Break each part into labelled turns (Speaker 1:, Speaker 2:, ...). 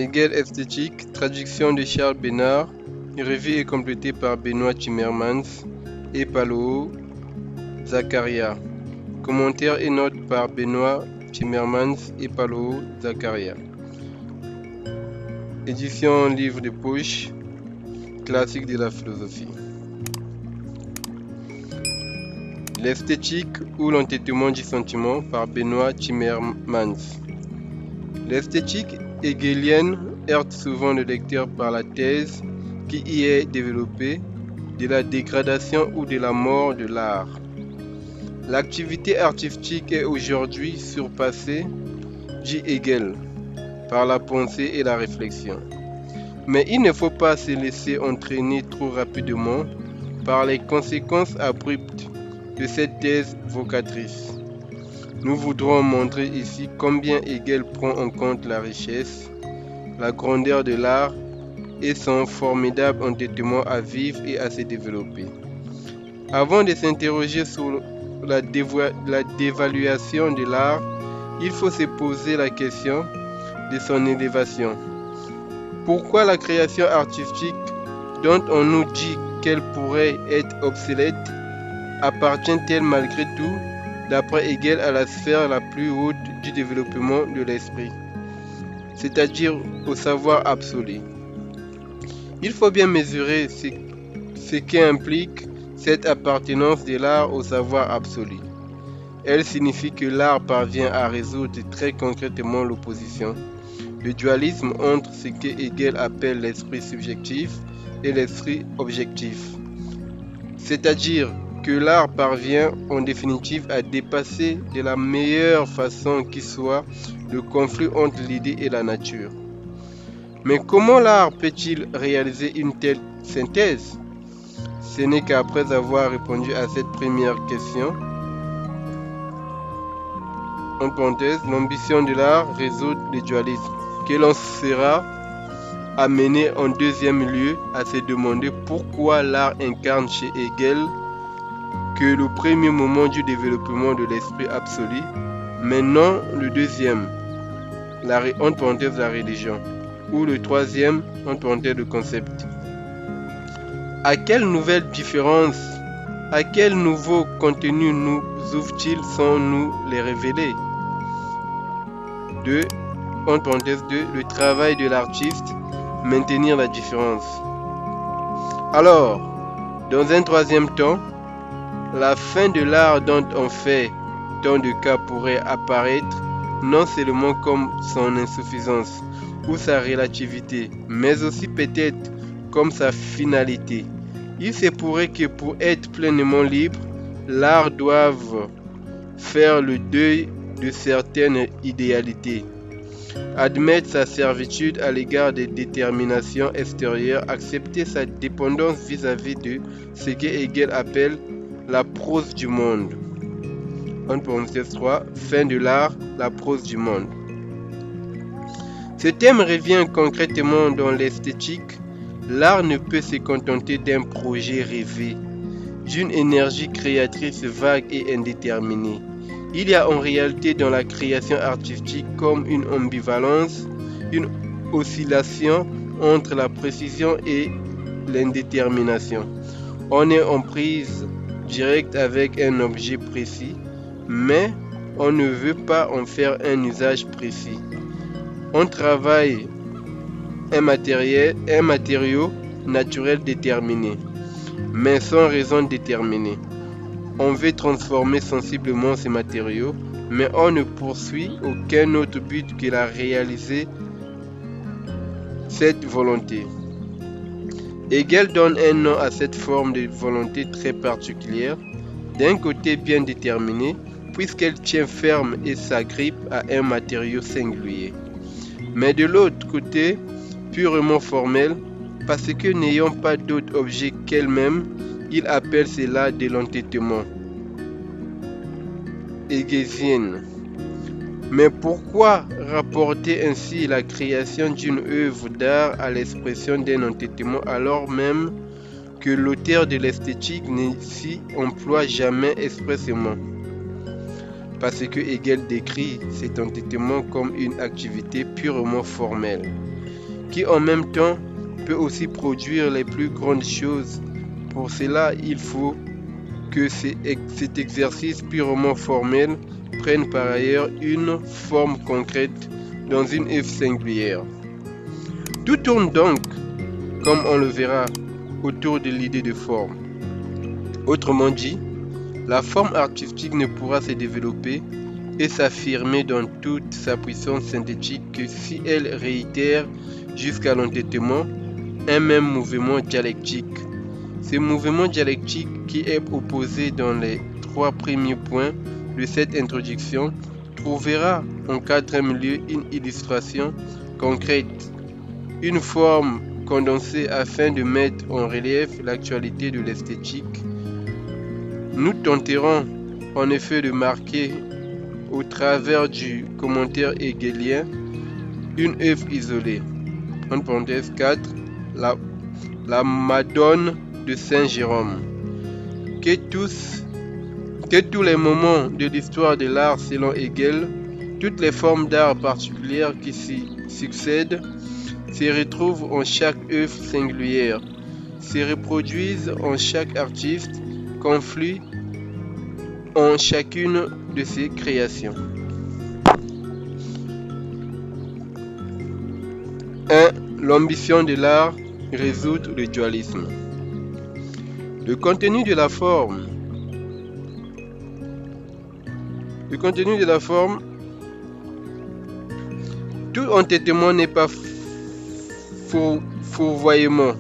Speaker 1: Hegel esthétique, traduction de Charles Bénard, revue et complétée par Benoît Timmermans et Paolo Zaccaria. Commentaires et notes par Benoît Timmermans et Paolo Zaccaria. Édition livre de poche, classique de la philosophie. L'esthétique ou l'entêtement du sentiment par Benoît Timmermans. L'esthétique hegelienne heurte souvent le lecteur par la thèse qui y est développée de la dégradation ou de la mort de l'art. L'activité artistique est aujourd'hui surpassée, dit Hegel, par la pensée et la réflexion. Mais il ne faut pas se laisser entraîner trop rapidement par les conséquences abruptes de cette thèse vocatrice. Nous voudrons montrer ici combien Hegel prend en compte la richesse, la grandeur de l'art et son formidable entêtement à vivre et à se développer. Avant de s'interroger sur la dévaluation de l'art, il faut se poser la question de son élévation. Pourquoi la création artistique, dont on nous dit qu'elle pourrait être obsolète, appartient-elle malgré tout, d'après Hegel, à la sphère la plus haute du développement de l'esprit, c'est-à-dire au savoir absolu? Il faut bien mesurer ce qu'implique cette appartenance de l'art au savoir absolu. Elle signifie que l'art parvient à résoudre très concrètement l'opposition, le dualisme entre ce que Hegel appelle l'esprit subjectif et l'esprit objectif. C'est-à-dire que l'art parvient en définitive à dépasser de la meilleure façon qui soit le conflit entre l'idée et la nature. Mais comment l'art peut-il réaliser une telle synthèse? Ce n'est qu'après avoir répondu à cette première question, en parenthèse, l'ambition de l'art résoudre le dualisme, que l'on sera amené en deuxième lieu à se demander pourquoi l'art incarne chez Hegel que le premier moment du développement de l'esprit absolu, mais non le deuxième, entre parenthèses la religion, ou le troisième, entre parenthèses le concept. À quelle nouvelle différence, à quel nouveau contenu nous ouvre-t-il sans nous les révéler? 2. Entre parenthèses 2, le travail de l'artiste, maintenir la différence. Alors, dans un troisième temps, la fin de l'art dont on fait tant de cas pourrait apparaître non seulement comme son insuffisance ou sa relativité, mais aussi peut-être comme sa finalité. Il se pourrait que pour être pleinement libre, l'art doive faire le deuil de certaines idéalités, admettre sa servitude à l'égard des déterminations extérieures, accepter sa dépendance vis-à-vis de ce que Hegel appelle la prose du monde. Entre parenthèses 3, fin de l'art, la prose du monde. Ce thème revient concrètement dans l'esthétique. L'art ne peut se contenter d'un projet rêvé, d'une énergie créatrice vague et indéterminée. Il y a en réalité dans la création artistique comme une ambivalence, une oscillation entre la précision et l'indétermination. On est en prise directe avec un objet précis, mais on ne veut pas en faire un usage précis. On travaille un matériau naturel déterminé, mais sans raison déterminée. On veut transformer sensiblement ces matériaux, mais on ne poursuit aucun autre but que la réaliser cette volonté. Hegel donne un nom à cette forme de volonté très particulière, d'un côté bien déterminée, puisqu'elle tient ferme et s'agrippe à un matériau singulier, mais de l'autre côté, purement formelle, parce que n'ayant pas d'autre objet qu'elle-même, il appelle cela de l'entêtement hégésien. Mais pourquoi rapporter ainsi la création d'une œuvre d'art à l'expression d'un entêtement alors même que l'auteur de l'esthétique ne s'y emploie jamais expressément? Parce que Hegel décrit cet entêtement comme une activité purement formelle. qui en même temps peut aussi produire les plus grandes choses. Pour cela, il faut que cet exercice purement formel prenne par ailleurs une forme concrète dans une œuvre singulière. Tout tourne donc, comme on le verra, autour de l'idée de forme. Autrement dit, la forme artistique ne pourra se développer et s'affirmer dans toute sa puissance synthétique que si elle réitère jusqu'à l'entêtement un même mouvement dialectique. Ce mouvement dialectique qui est opposé dans les 3 premiers points de cette introduction trouvera en 4e lieu une illustration concrète, une forme condensée afin de mettre en relief l'actualité de l'esthétique. Nous tenterons en effet de marquer au travers du commentaire hegelien une œuvre isolée. En parenthèse 4, la Madone de Saint Jérôme. Que tous les moments de l'histoire de l'art selon Hegel, toutes les formes d'art particulières qui s'y succèdent, se retrouvent en chaque œuvre singulière, se reproduisent en chaque artiste, confluent en chacune de ses créations. 1. L'ambition de l'art, résoudre le dualisme. Le contenu de la forme. Tout entêtement n'est pas fourvoyement.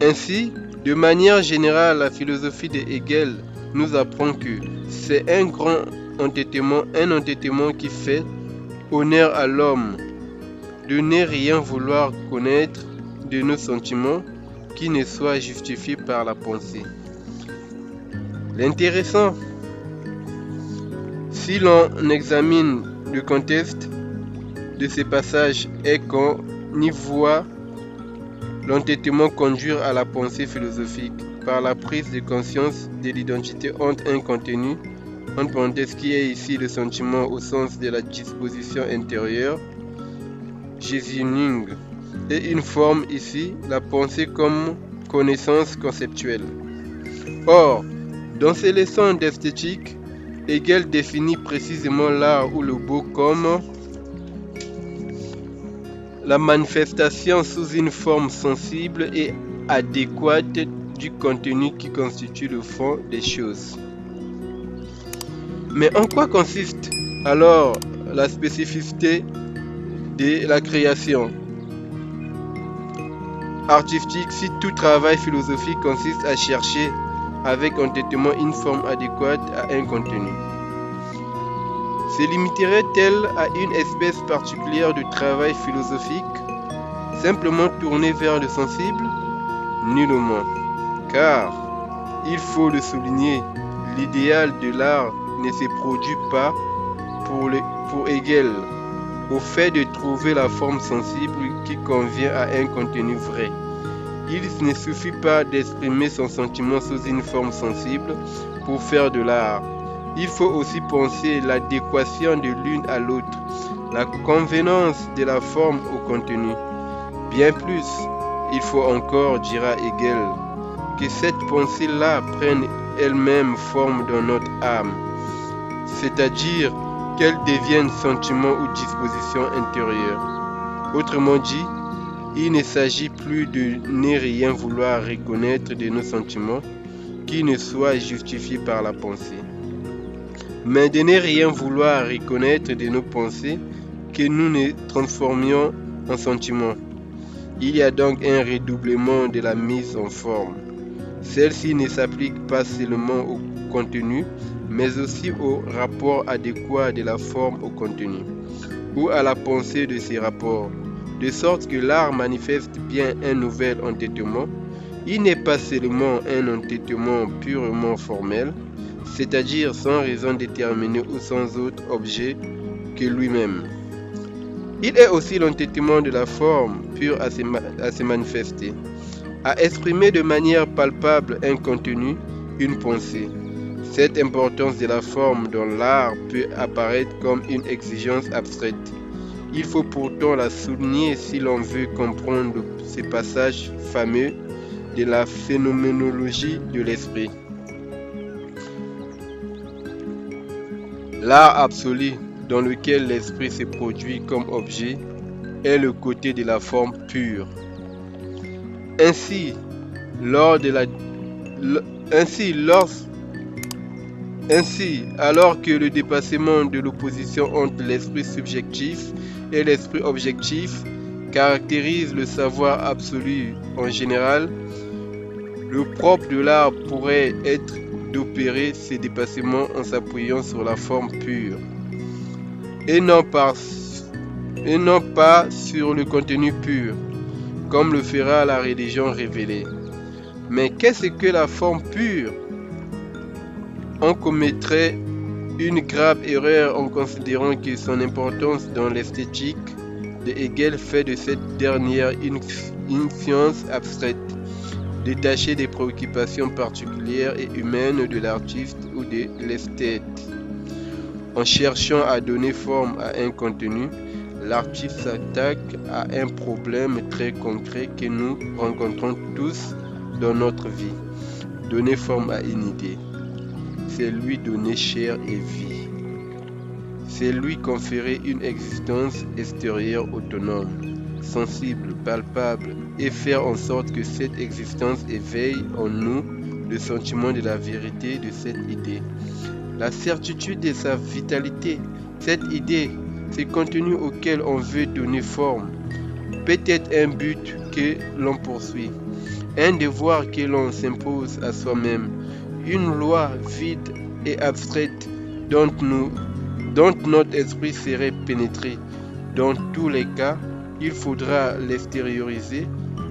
Speaker 1: Ainsi, de manière générale, la philosophie de Hegel nous apprend que c'est un grand entêtement, un entêtement qui fait honneur à l'homme, de ne rien vouloir connaître de nos sentiments qui ne soient justifiés par la pensée. L'intéressant, si l'on examine le contexte de ces passages, est qu'on y voit l'entêtement conduire à la pensée philosophique par la prise de conscience de l'identité entre un contenu, en parenthèse qui est ici le sentiment au sens de la disposition intérieure, Jésus-Ning, et une forme ici, la pensée comme connaissance conceptuelle. Or, dans ses leçons d'esthétique, Hegel définit précisément l'art ou le beau comme la manifestation sous une forme sensible et adéquate du contenu qui constitue le fond des choses. Mais en quoi consiste alors la spécificité de la création artistique si tout travail philosophique consiste à chercher avec entêtement une forme adéquate à un contenu? Se limiterait-elle à une espèce particulière de travail philosophique, simplement tourné vers le sensible? Nullement, car, il faut le souligner, l'idéal de l'art ne se produit pas pour Hegel au fait de trouver la forme sensible qui convient à un contenu vrai. Il ne suffit pas d'exprimer son sentiment sous une forme sensible pour faire de l'art. Il faut aussi penser l'adéquation de l'une à l'autre, la convenance de la forme au contenu. Bien plus, il faut encore, dira Hegel, que cette pensée-là prenne elle-même forme dans notre âme, c'est-à-dire qu'elle devienne sentiment ou disposition intérieure. Autrement dit, il ne s'agit plus de ne rien vouloir reconnaître de nos sentiments qui ne soient justifiés par la pensée, mais de ne rien vouloir reconnaître de nos pensées que nous ne transformions en sentiments. Il y a donc un redoublement de la mise en forme. Celle-ci ne s'applique pas seulement au contenu, mais aussi au rapport adéquat de la forme au contenu, ou à la pensée de ces rapports, de sorte que l'art manifeste bien un nouvel entêtement. Il n'est pas seulement un entêtement purement formel, c'est-à-dire sans raison déterminée ou sans autre objet que lui-même. Il est aussi l'entêtement de la forme pure à se manifester, à exprimer de manière palpable un contenu, une pensée. Cette importance de la forme dans l'art peut apparaître comme une exigence abstraite. Il faut pourtant la souligner si l'on veut comprendre ces passages fameux de la phénoménologie de l'esprit. L'art absolu dans lequel l'esprit se produit comme objet est le côté de la forme pure. Ainsi, alors que le dépassement de l'opposition entre l'esprit subjectif et l'esprit objectif caractérise le savoir absolu en général, le propre de l'art pourrait être d'opérer ces dépassements en s'appuyant sur la forme pure et non pas sur le contenu pur, comme le fera la religion révélée. Mais qu'est-ce que la forme pure? On commettrait une grave erreur en considérant que son importance dans l'esthétique de Hegel fait de cette dernière une science abstraite, détachée des préoccupations particulières et humaines de l'artiste ou de l'esthète. En cherchant à donner forme à un contenu, l'artiste s'attaque à un problème très concret que nous rencontrons tous dans notre vie. Donner forme à une idée, c'est lui donner chair et vie. C'est lui conférer une existence extérieure autonome, sensible, palpable, et faire en sorte que cette existence éveille en nous le sentiment de la vérité de cette idée, la certitude de sa vitalité. Cette idée, ce contenu auquel on veut donner forme, peut être un but que l'on poursuit, un devoir que l'on s'impose à soi-même, une loi vide et abstraite dont notre esprit serait pénétré. Dans tous les cas, il faudra l'extérioriser,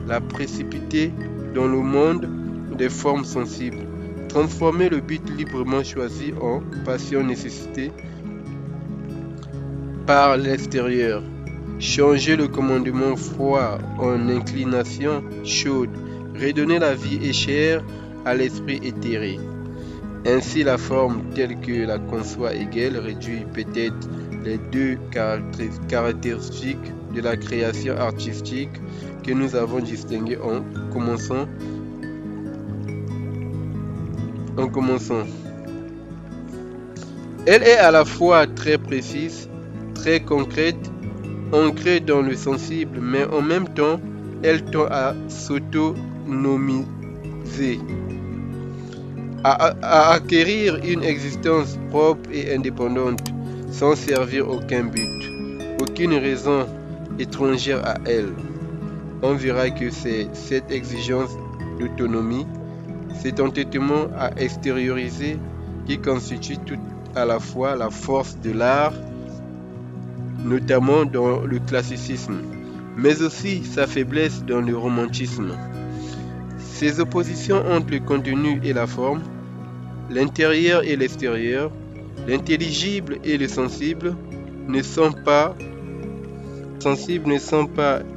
Speaker 1: la précipiter dans le monde des formes sensibles, transformer le but librement choisi en passion nécessitée par l'extérieur, changer le commandement froid en inclination chaude, redonner la vie et chair à l'esprit éthéré. Ainsi, la forme telle que la conçoit Hegel réduit peut-être les deux caractéristiques de la création artistique que nous avons distinguées en commençant. Elle est à la fois très précise, très concrète, ancrée dans le sensible, mais en même temps, elle tend à s'autonomiser, à acquérir une existence propre et indépendante, sans servir aucun but, aucune raison étrangère à elle. On verra que c'est cette exigence d'autonomie, cet entêtement à extérioriser qui constitue tout à la fois la force de l'art, notamment dans le classicisme, mais aussi sa faiblesse dans le romantisme. Ces oppositions entre le contenu et la forme, l'intérieur et l'extérieur, l'intelligible et le sensible, ne sont pas,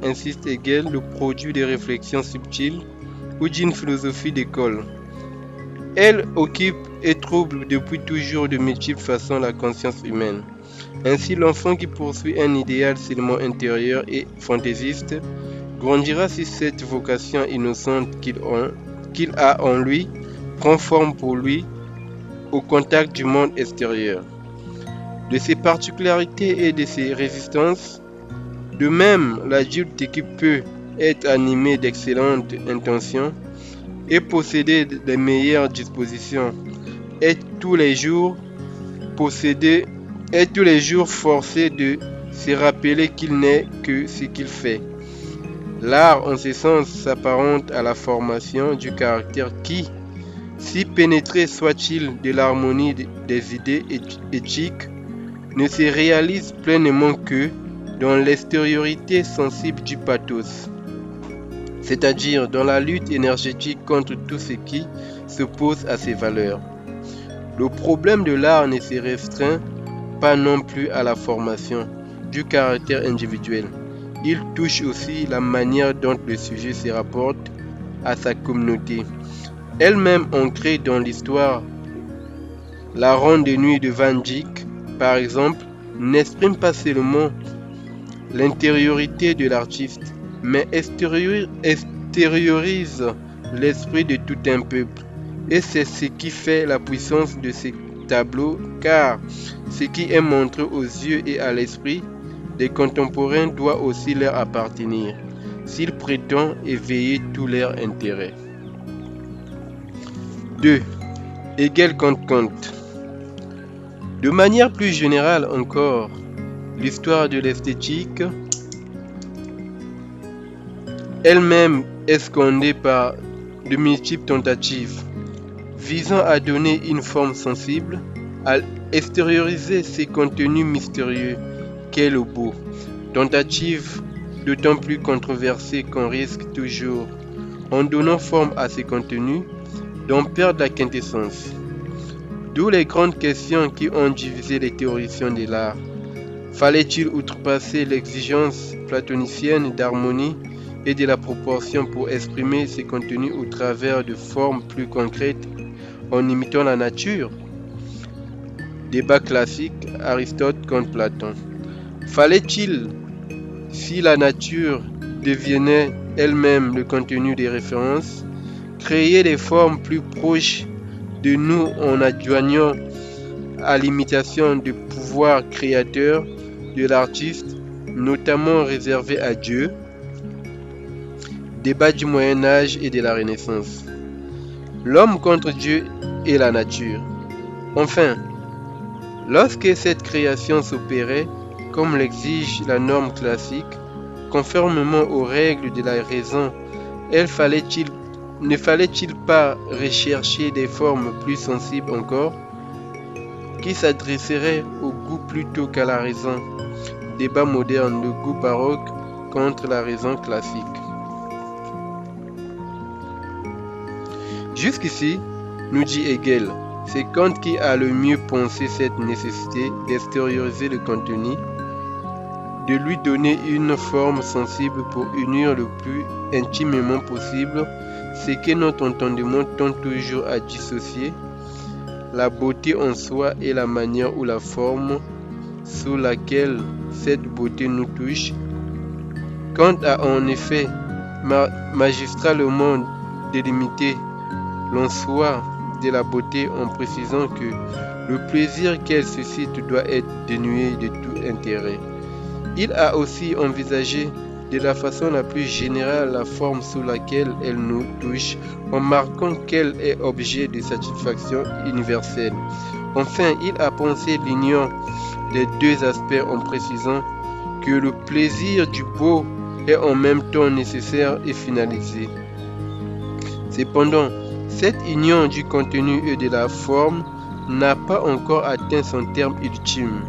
Speaker 1: insiste Hegel, le produit de réflexions subtiles ou d'une philosophie d'école. Elles occupent et troublent depuis toujours de multiples façons la conscience humaine. Ainsi, l'enfant qui poursuit un idéal seulement intérieur et fantaisiste grandira si cette vocation innocente qu'il a en lui prend forme pour lui au contact du monde extérieur. De ses particularités et de ses résistances, de même, l'adulte qui peut être animé d'excellentes intentions et posséder les meilleures dispositions est tous les jours forcé de se rappeler qu'il n'est que ce qu'il fait. L'art, en ce sens, s'apparente à la formation du caractère qui, si pénétré soit-il de l'harmonie des idées éthiques, ne se réalise pleinement que dans l'extériorité sensible du pathos, c'est-à-dire dans la lutte énergétique contre tout ce qui s'oppose à ses valeurs. Le problème de l'art ne se restreint pas non plus à la formation du caractère individuel. Il touche aussi la manière dont le sujet se rapporte à sa communauté. Elle-même ancrée dans l'histoire, la ronde de nuit de Van Dyck, par exemple, n'exprime pas seulement l'intériorité de l'artiste, mais extériorise l'esprit de tout un peuple. Et c'est ce qui fait la puissance de ces tableaux, car ce qui est montré aux yeux et à l'esprit des contemporains doit aussi leur appartenir, s'ils prétendent éveiller tous leurs intérêts. 2. Hegel contre Kant. De manière plus générale encore, l'histoire de l'esthétique elle-même est scandée par de multiples tentatives visant à donner une forme sensible, à extérioriser ces contenus mystérieux qu'est le beau. Tentative d'autant plus controversée qu'on risque toujours, en donnant forme à ces contenus, d'en perdre la quintessence. D'où les grandes questions qui ont divisé les théoriciens de l'art. Fallait-il outrepasser l'exigence platonicienne d'harmonie et de la proportion pour exprimer ces contenus au travers de formes plus concrètes en imitant la nature? Débat classique, Aristote contre Platon. Fallait-il, si la nature devenait elle-même le contenu des références, créer des formes plus proches de nous en adjoignant à l'imitation du pouvoir créateur de l'artiste, notamment réservé à Dieu? Débat du Moyen-Âge et de la Renaissance. L'homme contre Dieu et la nature. Enfin, lorsque cette création s'opérait, comme l'exige la norme classique, conformément aux règles de la raison, ne fallait-il pas rechercher des formes plus sensibles encore, qui s'adresseraient au goût plutôt qu'à la raison? Débat moderne, le goût baroque contre la raison classique. Jusqu'ici, nous dit Hegel, c'est Kant qui a le mieux pensé cette nécessité d'extérioriser le contenu, de lui donner une forme sensible pour unir le plus intimement possible ce que notre entendement tend toujours à dissocier, la beauté en soi et la manière ou la forme sous laquelle cette beauté nous touche. Kant a en effet magistralement délimité l'en soi de la beauté en précisant que le plaisir qu'elle suscite doit être dénué de tout intérêt. Il a aussi envisagé de la façon la plus générale la forme sous laquelle elle nous touche, en marquant qu'elle est objet de satisfaction universelle. Enfin, il a pensé l'union des deux aspects en précisant que le plaisir du beau est en même temps nécessaire et finalisé. Cependant, cette union du contenu et de la forme n'a pas encore atteint son terme ultime.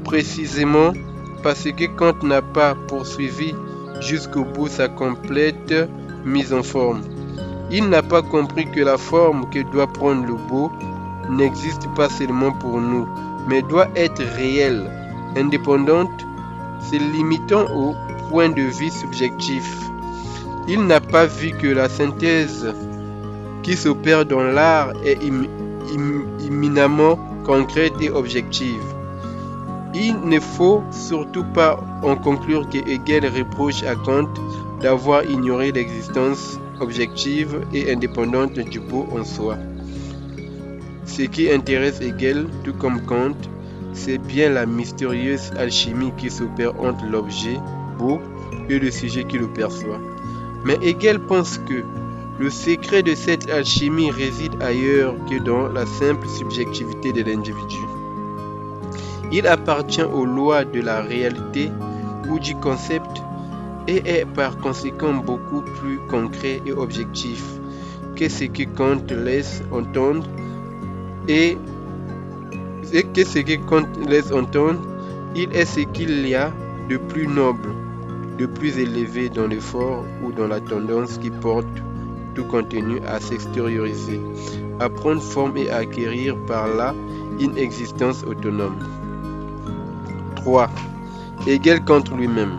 Speaker 1: Précisément parce que Kant n'a pas poursuivi jusqu'au bout sa complète mise en forme. Il n'a pas compris que la forme que doit prendre le beau n'existe pas seulement pour nous, mais doit être réelle, indépendante, se limitant au point de vue subjectif. Il n'a pas vu que la synthèse qui s'opère dans l'art est éminemment concrète et objective. Il ne faut surtout pas en conclure que Hegel reproche à Kant d'avoir ignoré l'existence objective et indépendante du beau en soi. Ce qui intéresse Hegel, tout comme Kant, c'est bien la mystérieuse alchimie qui s'opère entre l'objet beau et le sujet qui le perçoit. Mais Hegel pense que le secret de cette alchimie réside ailleurs que dans la simple subjectivité de l'individu. Il appartient aux lois de la réalité ou du concept et est par conséquent beaucoup plus concret et objectif que ce que Kant laisse entendre et que ce que Kant laisse entendre, il est ce qu'il y a de plus noble, de plus élevé dans l'effort ou dans la tendance qui porte tout contenu à s'extérioriser, à prendre forme et à acquérir par là une existence autonome. 3. Hegel contre lui-même.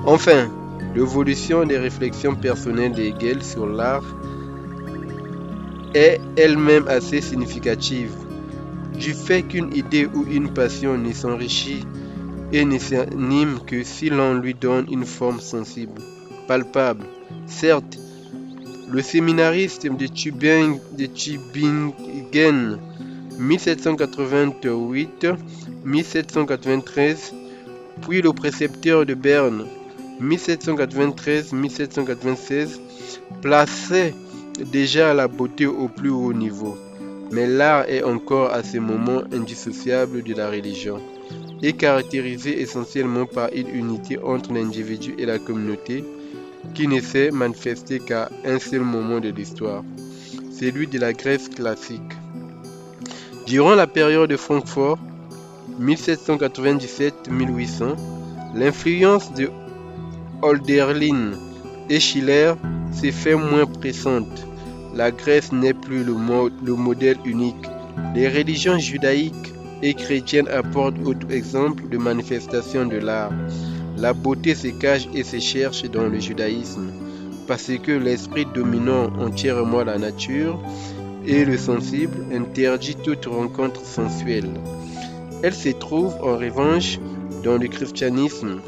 Speaker 1: Enfin, l'évolution des réflexions personnelles d'Hegel sur l'art est elle-même assez significative. Du fait qu'une idée ou une passion ne s'enrichit et ne s'anime que si l'on lui donne une forme sensible, palpable. Certes, le séminariste de Tübingen 1788-1793, puis le précepteur de Berne 1793-1796 plaçaient déjà la beauté au plus haut niveau. Mais l'art est encore à ce moment indissociable de la religion et caractérisé essentiellement par une unité entre l'individu et la communauté qui ne s'est manifestée qu'à un seul moment de l'histoire, celui de la Grèce classique. Durant la période de Francfort, 1797-1800, l'influence de Hölderlin et Schiller s'est fait moins pressante. La Grèce n'est plus le modèle unique. Les religions judaïques et chrétiennes apportent autre exemple de manifestation de l'art. La beauté se cache et se cherche dans le judaïsme, parce que l'esprit dominant entièrement la nature et le sensible interdit toute rencontre sensuelle. Elle se trouve en revanche dans le christianisme,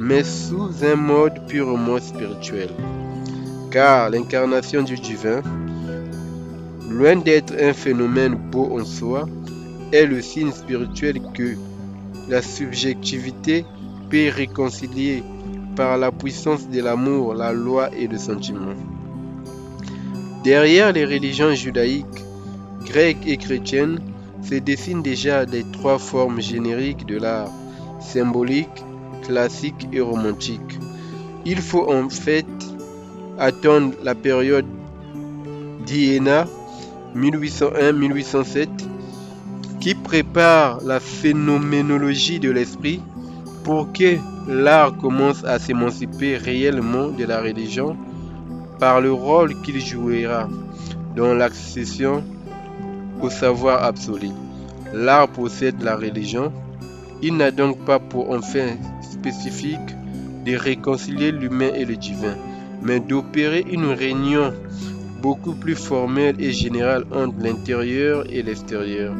Speaker 1: mais sous un mode purement spirituel. Car l'incarnation du divin, loin d'être un phénomène beau en soi, est le signe spirituel que la subjectivité peut réconcilier par la puissance de l'amour, la loi et le sentiment. Derrière les religions judaïques, grecques et chrétiennes se dessinent déjà les trois formes génériques de l'art, symbolique, classique et romantique. Il faut en fait attendre la période d'Iéna 1801-1807 qui prépare la phénoménologie de l'esprit pour que l'art commence à s'émanciper réellement de la religion par le rôle qu'il jouera dans l'accession au savoir absolu. L'art possède la religion. Il n'a donc pas pour fin spécifique de réconcilier l'humain et le divin, mais d'opérer une réunion beaucoup plus formelle et générale entre l'intérieur et l'extérieur,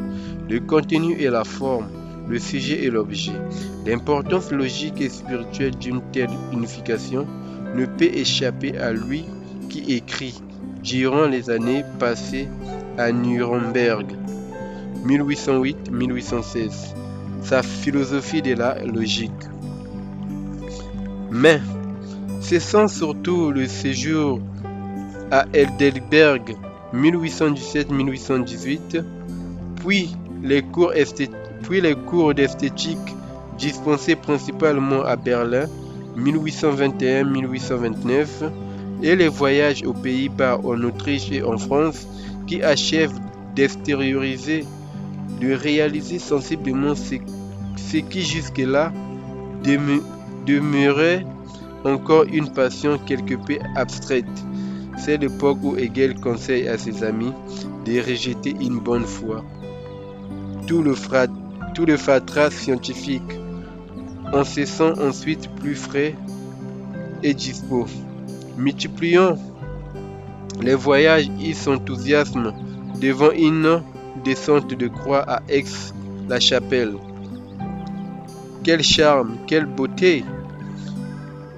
Speaker 1: le contenu et la forme, le sujet et l'objet. L'importance logique et spirituelle d'une telle unification ne peut échapper à lui qui écrit durant les années passées à Nuremberg 1808-1816 sa philosophie de la logique. Mais ce sont surtout le séjour à Heidelberg 1817-1818, puis les cours d'esthétique dispensés principalement à Berlin 1821-1829 et les voyages aux Pays-Bas, en Autriche et en France qui achèvent d'extérioriser, de réaliser sensiblement ce qui jusque-là demeurait encore une passion quelque peu abstraite. C'est l'époque où Hegel conseille à ses amis de rejeter une bonne fois tout le fatras scientifique. On se sent ensuite plus frais et dispo. Multipliant les voyages et s'enthousiasme devant une descente de croix à Aix-la-Chapelle. Quel charme, quelle beauté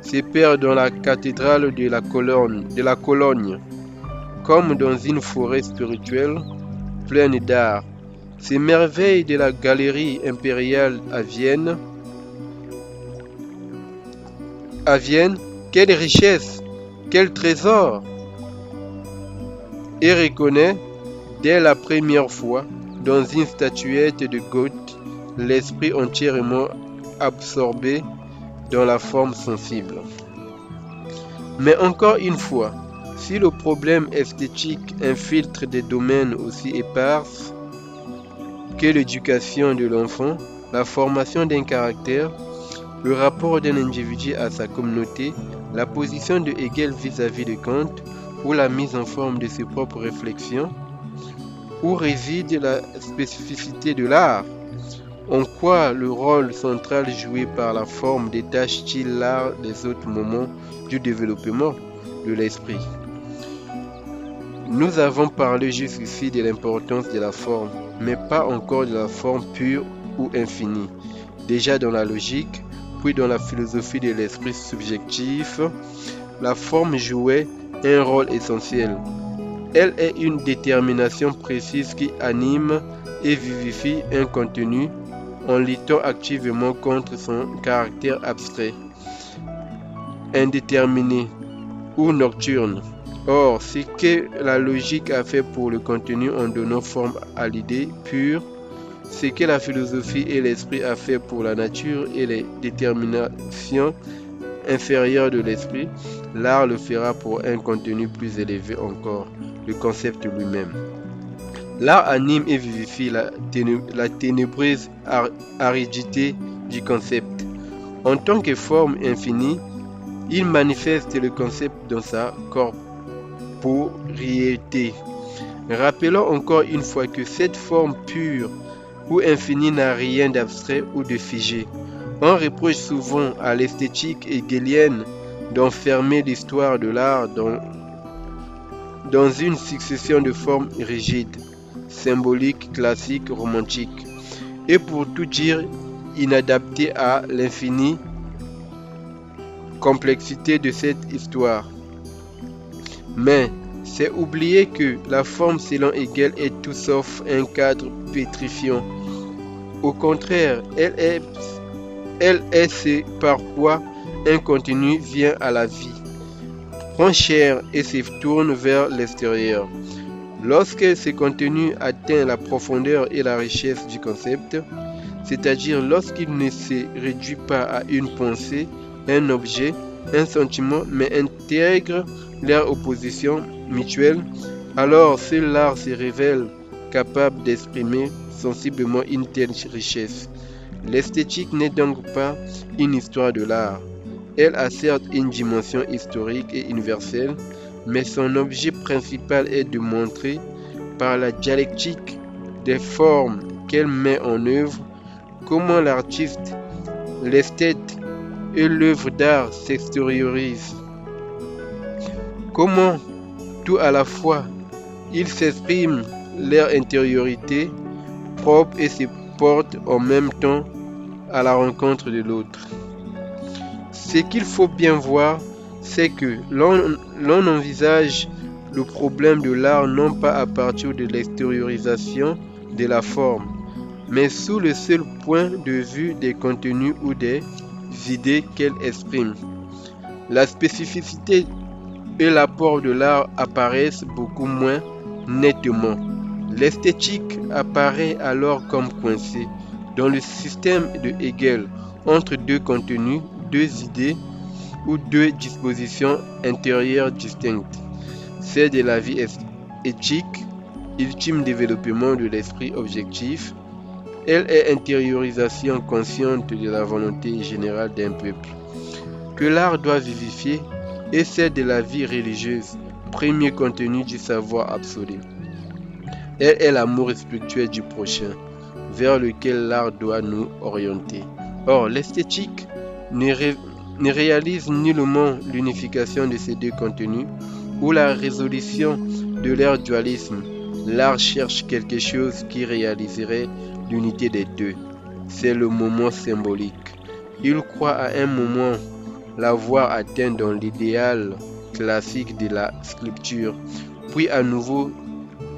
Speaker 1: se perd dans la cathédrale de la Cologne, comme dans une forêt spirituelle pleine d'art. Ces merveilles de la galerie impériale à Vienne, quelle richesse, quel trésor! Et reconnaît dès la première fois dans une statuette de Goethe l'esprit entièrement absorbé dans la forme sensible. Mais encore une fois, si le problème esthétique infiltre des domaines aussi épars que l'éducation de l'enfant, la formation d'un caractère, le rapport d'un individu à sa communauté, la position de Hegel vis-à-vis de Kant, ou la mise en forme de ses propres réflexions, où réside la spécificité de l'art? En quoi le rôle central joué par la forme détache-t-il l'art des autres moments du développement de l'esprit? Nous avons parlé jusqu'ici de l'importance de la forme, mais pas encore de la forme pure ou infinie. Déjà dans la logique, puis dans la philosophie de l'esprit subjectif, la forme jouait un rôle essentiel. Elle est une détermination précise qui anime et vivifie un contenu en luttant activement contre son caractère abstrait, indéterminé ou nocturne. Or, ce que la logique a fait pour le contenu en donnant forme à l'idée pure, ce que la philosophie et l'esprit a fait pour la nature et les déterminations inférieures de l'esprit, l'art le fera pour un contenu plus élevé encore, le concept lui-même. L'art anime et vivifie la ténébreuse aridité du concept. En tant que forme infinie, il manifeste le concept dans sa corporéité. Rappelons encore une fois que cette forme pure ou infinie n'a rien d'abstrait ou de figé. On reproche souvent à l'esthétique hegelienne d'enfermer l'histoire de l'art dans une succession de formes rigides, symboliques, classiques, romantiques, et pour tout dire inadaptées à l'infinie complexité de cette histoire. Mais c'est oublier que la forme selon Hegel est tout sauf un cadre pétrifiant. Au contraire, elle est ce par quoi un contenu vient à la vie, prend chair et se tourne vers l'extérieur. Lorsque ce contenu atteint la profondeur et la richesse du concept, c'est-à-dire lorsqu'il ne se réduit pas à une pensée, un objet, un sentiment, mais intègre leur opposition mutuelle, alors seul l'art se révèle capable d'exprimer sensiblement une telle richesse. L'esthétique n'est donc pas une histoire de l'art. Elle a certes une dimension historique et universelle, mais son objet principal est de montrer, par la dialectique des formes qu'elle met en œuvre, comment l'artiste, l'esthète et l'œuvre d'art s'extériorisent. Comment, tout à la fois, ils s'expriment leur intériorité propre et se portent en même temps à la rencontre de l'autre. Ce qu'il faut bien voir, c'est que l'on envisage le problème de l'art non pas à partir de l'extériorisation de la forme, mais sous le seul point de vue des contenus ou des idées qu'elle exprime. La spécificité et l'apport de l'art apparaissent beaucoup moins nettement. L'esthétique apparaît alors comme coincée dans le système de Hegel entre deux contenus, deux idées ou deux dispositions intérieures distinctes. C'est de la vie éthique, ultime développement de l'esprit objectif. Elle est intériorisation consciente de la volonté générale d'un peuple que l'art doit vivifier, et c'est de la vie religieuse, premier contenu du savoir absolu. Elle est l'amour spirituel du prochain, vers lequel l'art doit nous orienter. Or, l'esthétique ne réalise nullement l'unification de ces deux contenus ou la résolution de leur dualisme. L'art cherche quelque chose qui réaliserait l'unité des deux. C'est le moment symbolique. Il croit à un moment l'avoir atteint dans l'idéal classique de la sculpture, puis à nouveau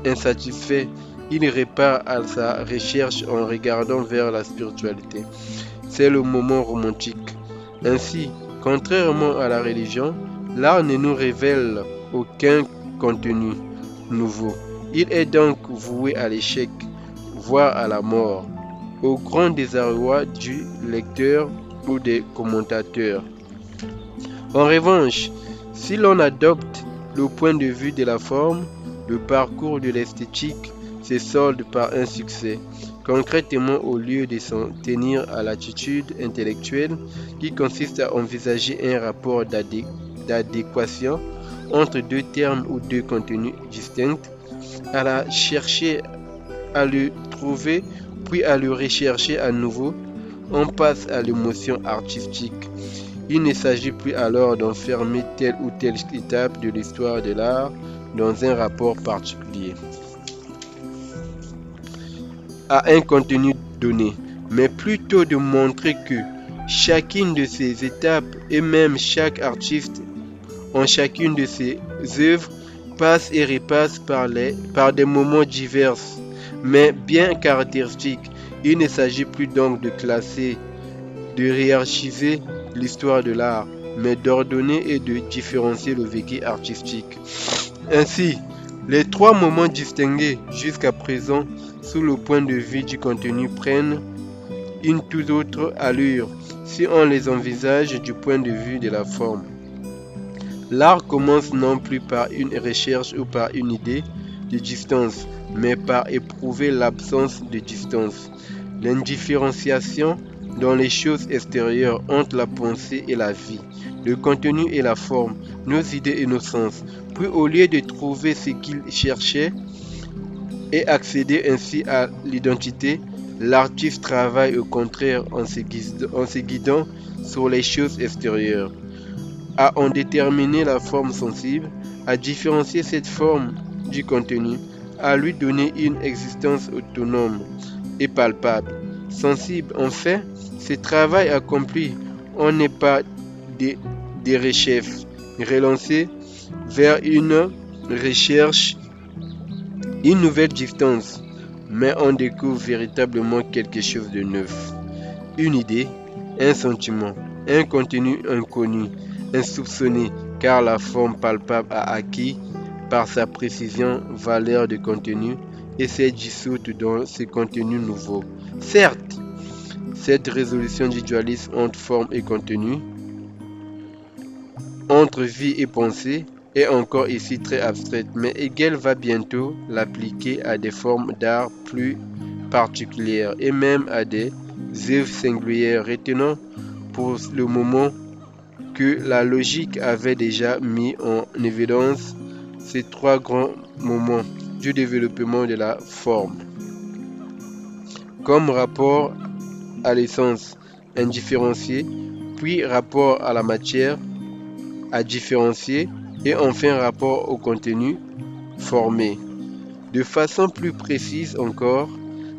Speaker 1: insatisfait, il repart à sa recherche en regardant vers la spiritualité. C'est le moment romantique. Ainsi, contrairement à la religion, l'art ne nous révèle aucun contenu nouveau. Il est donc voué à l'échec, voire à la mort, au grand désarroi du lecteur ou des commentateurs. En revanche, si l'on adopte le point de vue de la forme, le parcours de l'esthétique se solde par un succès. Concrètement, au lieu de s'en tenir à l'attitude intellectuelle qui consiste à envisager un rapport d'adéquation entre deux termes ou deux contenus distincts, à la chercher, à le trouver, puis à le rechercher à nouveau, on passe à l'émotion artistique. Il ne s'agit plus alors d'enfermer telle ou telle étape de l'histoire de l'art dans un rapport particulier à un contenu donné, mais plutôt de montrer que chacune de ces étapes et même chaque artiste en chacune de ses œuvres passe et repasse par des moments divers, mais bien caractéristiques. Il ne s'agit plus donc de classer, de hiérarchiser l'histoire de l'art, mais d'ordonner et de différencier le vécu artistique. Ainsi, les trois moments distingués jusqu'à présent sous le point de vue du contenu prennent une toute autre allure si on les envisage du point de vue de la forme. L'art commence non plus par une recherche ou par une idée de distance, mais par éprouver l'absence de distance, l'indifférenciation dans les choses extérieures entre la pensée et la vie, le contenu et la forme, nos idées et nos sens. Puis au lieu de trouver ce qu'il cherchait et accéder ainsi à l'identité, l'artiste travaille au contraire en se guidant sur les choses extérieures, à en déterminer la forme sensible, à différencier cette forme du contenu, à lui donner une existence autonome et palpable. Sensible, en fait, ce travail accompli, on n'est pas des rechefs relancés vers une recherche, une nouvelle distance, mais on découvre véritablement quelque chose de neuf. Une idée, un sentiment, un contenu inconnu, insoupçonné, car la forme palpable a acquis par sa précision valeur de contenu et s'est dissoute dans ce contenu nouveau. Certes, cette résolution du dualisme entre forme et contenu, entre vie et pensée, est encore ici très abstraite, mais Hegel va bientôt l'appliquer à des formes d'art plus particulières et même à des œuvres singulières, retenant pour le moment que la logique avait déjà mis en évidence ces trois grands moments du développement de la forme, comme rapport à l'essence indifférencié, puis rapport à la matière à différencier et enfin rapport au contenu formé. De façon plus précise encore,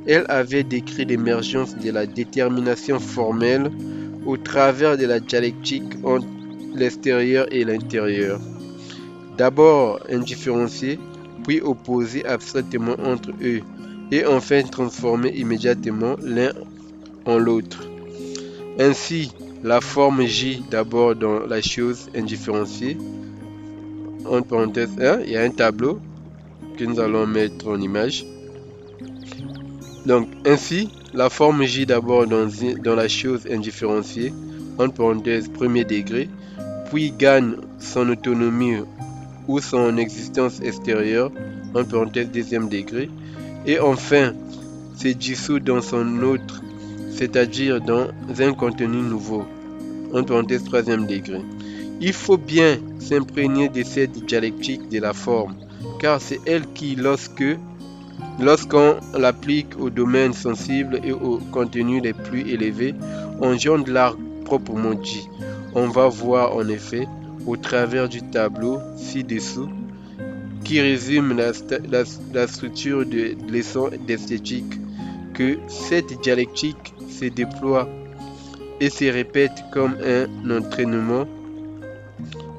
Speaker 1: elle avait décrit l'émergence de la détermination formelle au travers de la dialectique entre l'extérieur et l'intérieur. D'abord indifférencié, puis opposé abstraitement entre eux, et enfin transformé immédiatement l'un en l'autre. Ainsi, la forme J d'abord dans la chose indifférenciée. Entre parenthèses 1, il y a un tableau que nous allons mettre en image. Donc, ainsi, la forme J d'abord dans la chose indifférenciée, entre parenthèses premier degré, puis gagne son autonomie ou son existence extérieure, entre parenthèses deuxième degré, et enfin se dissout dans son autre, c'est-à-dire dans un contenu nouveau, entre parenthèses troisième degré. Il faut bien s'imprégner de cette dialectique de la forme, car c'est elle qui, lorsqu'on l'applique aux domaines sensibles et aux contenus les plus élevés, engendre l'art proprement dit. On va voir en effet, au travers du tableau ci-dessous, qui résume la structure de leçon d'esthétique, que cette dialectique se déploie et se répète comme un entraînement,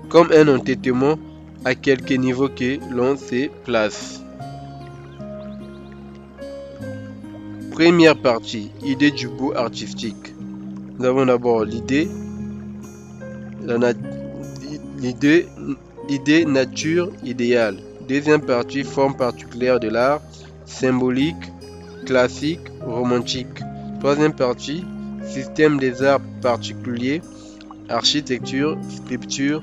Speaker 1: comme un entêtement à quelque niveau que l'on se place. Première partie, idée du beau artistique. Nous avons d'abord l'idée, idée nature idéale. Deuxième partie, forme particulière de l'art, symbolique, classique, romantique. Troisième partie, système des arts particuliers, architecture, sculpture,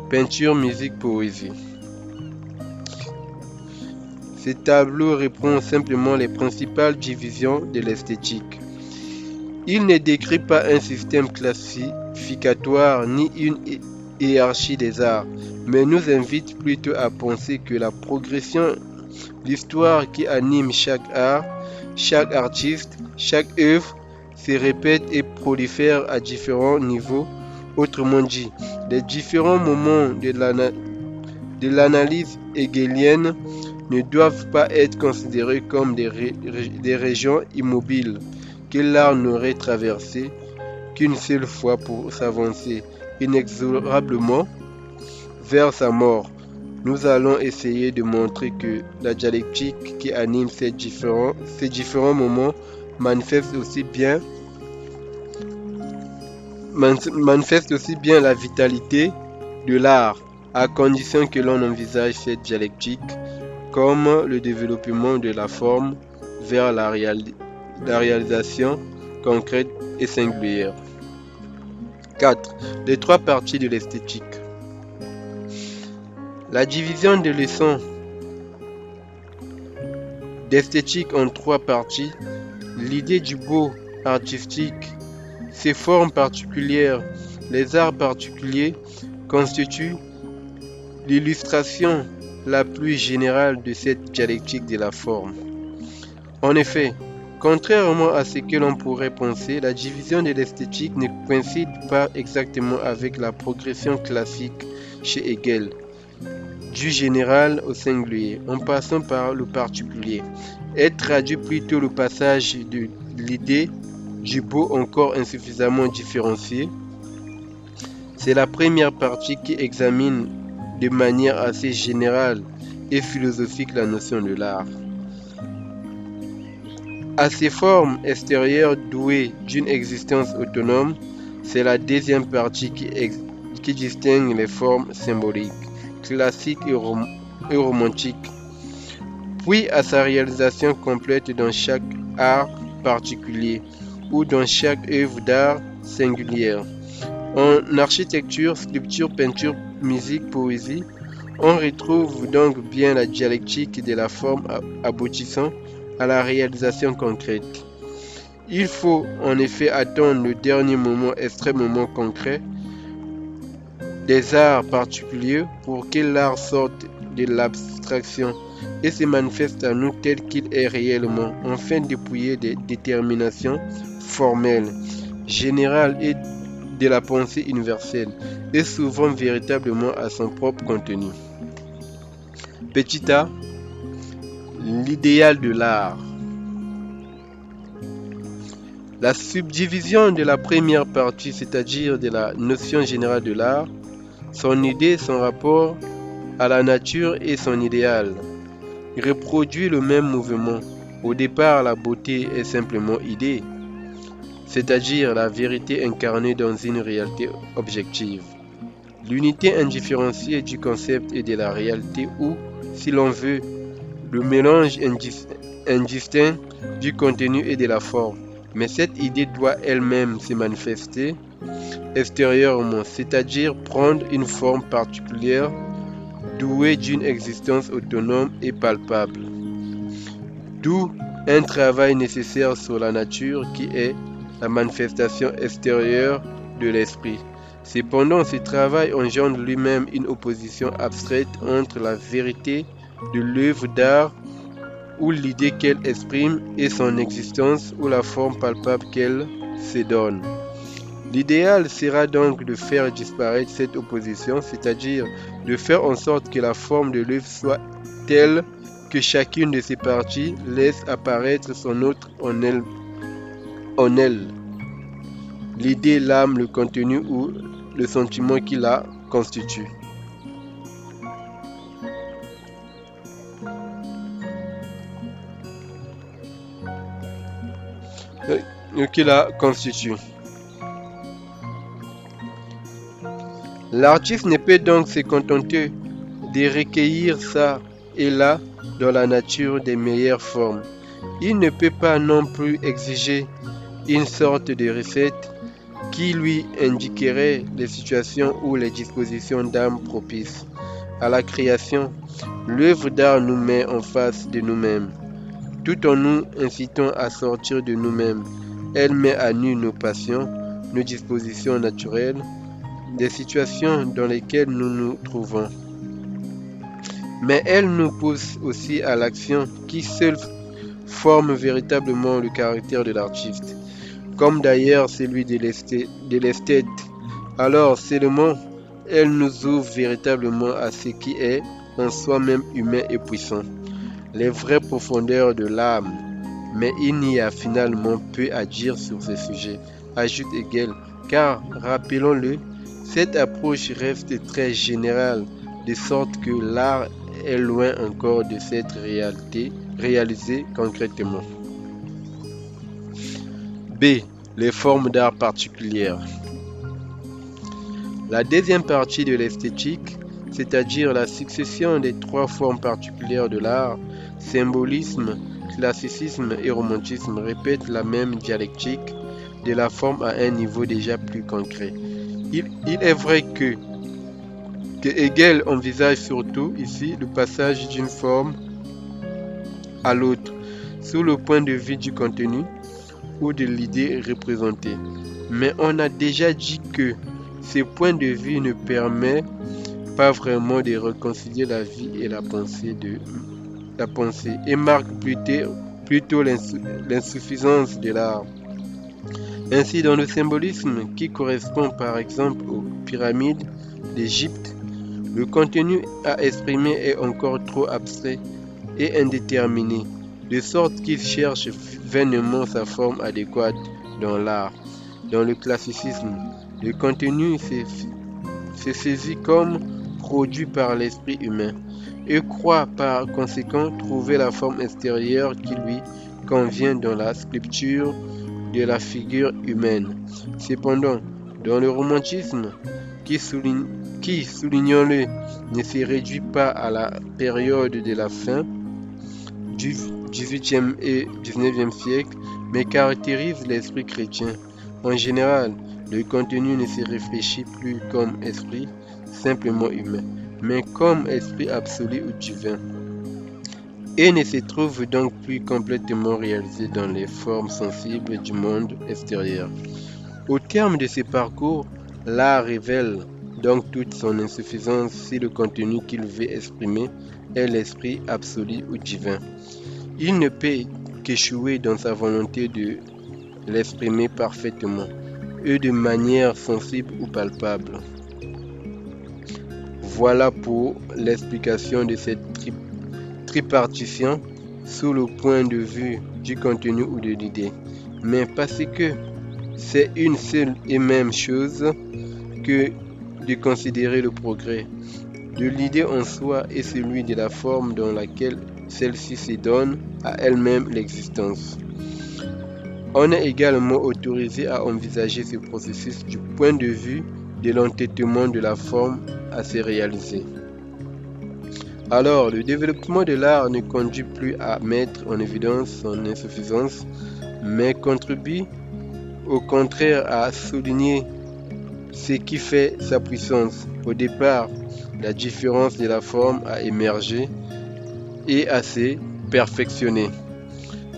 Speaker 1: peinture, musique, poésie. Ce tableau reprend simplement les principales divisions de l'esthétique. Il ne décrit pas un système classificatoire ni une hiérarchie des arts, mais nous invite plutôt à penser que la progression, l'histoire qui anime chaque art, chaque artiste, chaque œuvre, se répète et prolifère à différents niveaux. Autrement dit, les différents moments de l'analyse hegelienne ne doivent pas être considérés comme des régions immobiles que l'art n'aurait traversé qu'une seule fois pour s'avancer inexorablement vers sa mort. Nous allons essayer de montrer que la dialectique qui anime ces différents moments manifeste aussi bien la vitalité de l'art, à condition que l'on envisage cette dialectique comme le développement de la forme vers la réalisation concrète et singulière. 4. Les trois parties de l'esthétique. La division des leçons d'esthétique en trois parties, l'idée du beau artistique, ses formes particulières, les arts particuliers, constituent l'illustration la plus générale de cette dialectique de la forme. En effet, contrairement à ce que l'on pourrait penser, la division de l'esthétique ne coïncide pas exactement avec la progression classique chez Hegel, du général au singulier, en passant par le particulier. Elle traduit plutôt le passage de l'idée du beau encore insuffisamment différenciée. C'est la première partie qui examine de manière assez générale et philosophique la notion de l'art. À ces formes extérieures douées d'une existence autonome, c'est la deuxième partie qui distingue les formes symboliques, classiques et romantiques, puis à sa réalisation complète dans chaque art particulier ou dans chaque œuvre d'art singulière. En architecture, sculpture, peinture, musique, poésie, on retrouve donc bien la dialectique de la forme aboutissant à la réalisation concrète. Il faut en effet attendre le dernier moment extrêmement concret des arts particuliers pour que l'art sorte de l'abstraction et se manifeste à nous tel qu'il est réellement, afin de dépouiller des déterminations formelles, générales et de la pensée universelle, et souvent véritablement à son propre contenu. Petit a, l'idéal de l'art. La subdivision de la première partie, c'est-à-dire de la notion générale de l'art, son idée, son rapport à la nature et son idéal, reproduit le même mouvement. Au départ, la beauté est simplement idée, c'est-à-dire la vérité incarnée dans une réalité objective. L'unité indifférenciée du concept et de la réalité ou, si l'on veut, le mélange indistinct du contenu et de la forme. Mais cette idée doit elle-même se manifester extérieurement, c'est-à-dire prendre une forme particulière douée d'une existence autonome et palpable. D'où un travail nécessaire sur la nature qui est la manifestation extérieure de l'esprit. Cependant, ce travail engendre lui-même une opposition abstraite entre la vérité de l'œuvre d'art ou l'idée qu'elle exprime et son existence ou la forme palpable qu'elle se donne. L'idéal sera donc de faire disparaître cette opposition, c'est-à-dire de faire en sorte que la forme de l'œuvre soit telle que chacune de ses parties laisse apparaître son autre en elle. L'idée, l'âme, le contenu ou le sentiment qui la constitue. Qui la constitue. L'artiste ne peut donc se contenter de recueillir ça et là dans la nature des meilleures formes. Il ne peut pas non plus exiger une sorte de recette qui lui indiquerait les situations ou les dispositions d'âme propices à la création. L'œuvre d'art nous met en face de nous-mêmes, tout en nous incitant à sortir de nous-mêmes. Elle met à nu nos passions, nos dispositions naturelles, des situations dans lesquelles nous nous trouvons. Mais elle nous pousse aussi à l'action qui seule forme véritablement le caractère de l'artiste, comme d'ailleurs celui de l'esthète. Alors seulement, elle nous ouvre véritablement à ce qui est en soi-même humain et puissant, les vraies profondeurs de l'âme. mais il n'y a finalement peu à dire sur ce sujet, ajoute Hegel, car, rappelons-le, cette approche reste très générale, de sorte que l'art est loin encore de s'être réalisé concrètement. B. Les formes d'art particulières. La deuxième partie de l'esthétique, c'est-à-dire la succession des trois formes particulières de l'art, symbolisme, classicisme et romantisme, répète la même dialectique de la forme à un niveau déjà plus concret. Il est vrai que Hegel envisage surtout ici le passage d'une forme à l'autre, sous le point de vue du contenu ou de l'idée représentée. Mais on a déjà dit que ce point de vue ne permet pas vraiment de réconcilier la vie et la pensée et marque plutôt l'insuffisance de l'art. Ainsi, dans le symbolisme qui correspond par exemple aux pyramides d'Égypte, le contenu à exprimer est encore trop abstrait et indéterminé, de sorte qu'il cherche vainement sa forme adéquate dans l'art. Dans le classicisme, le contenu se saisit comme produit par l'esprit humain et croit par conséquent trouver la forme extérieure qui lui convient dans la sculpture de la figure humaine. Cependant, dans le romantisme, qui soulignons-le, ne se réduit pas à la période de la fin du XVIIIe et XIXe siècle, mais caractérise l'esprit chrétien. En général, le contenu ne se réfléchit plus comme esprit simplement humain, mais comme esprit absolu ou divin, et ne se trouve donc plus complètement réalisé dans les formes sensibles du monde extérieur. Au terme de ce parcours, l'art révèle donc toute son insuffisance si le contenu qu'il veut exprimer est l'esprit absolu ou divin. Il ne peut qu'échouer dans sa volonté de l'exprimer parfaitement et de manière sensible ou palpable. Voilà pour l'explication de cette tripartition sous le point de vue du contenu ou de l'idée. Mais parce que c'est une seule et même chose que de considérer le progrès de l'idée en soi et celui de la forme dans laquelle celle-ci se donne à elle-même l'existence. On est également autorisé à envisager ce processus du point de vue de l'entêtement de la forme à se réaliser. Alors, le développement de l'art ne conduit plus à mettre en évidence son insuffisance, mais contribue au contraire à souligner ce qui fait sa puissance. Au départ, la différence de la forme a émergé et à se perfectionner.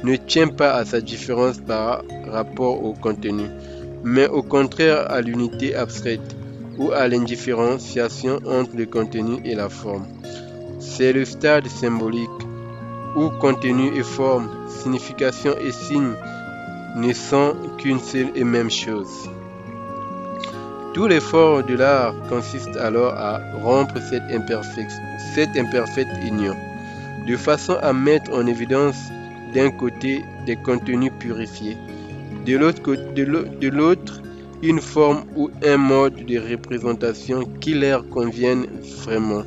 Speaker 1: Ne tient pas à sa différence par rapport au contenu, mais au contraire à l'unité abstraite ou à l'indifférenciation entre le contenu et la forme. C'est le stade symbolique où contenu et forme, signification et signe ne sont qu'une seule et même chose. Tout l'effort de l'art consiste alors à rompre cette imparfaite union, de façon à mettre en évidence d'un côté des contenus purifiés, de l'autre une forme ou un mode de représentation qui leur convienne vraiment.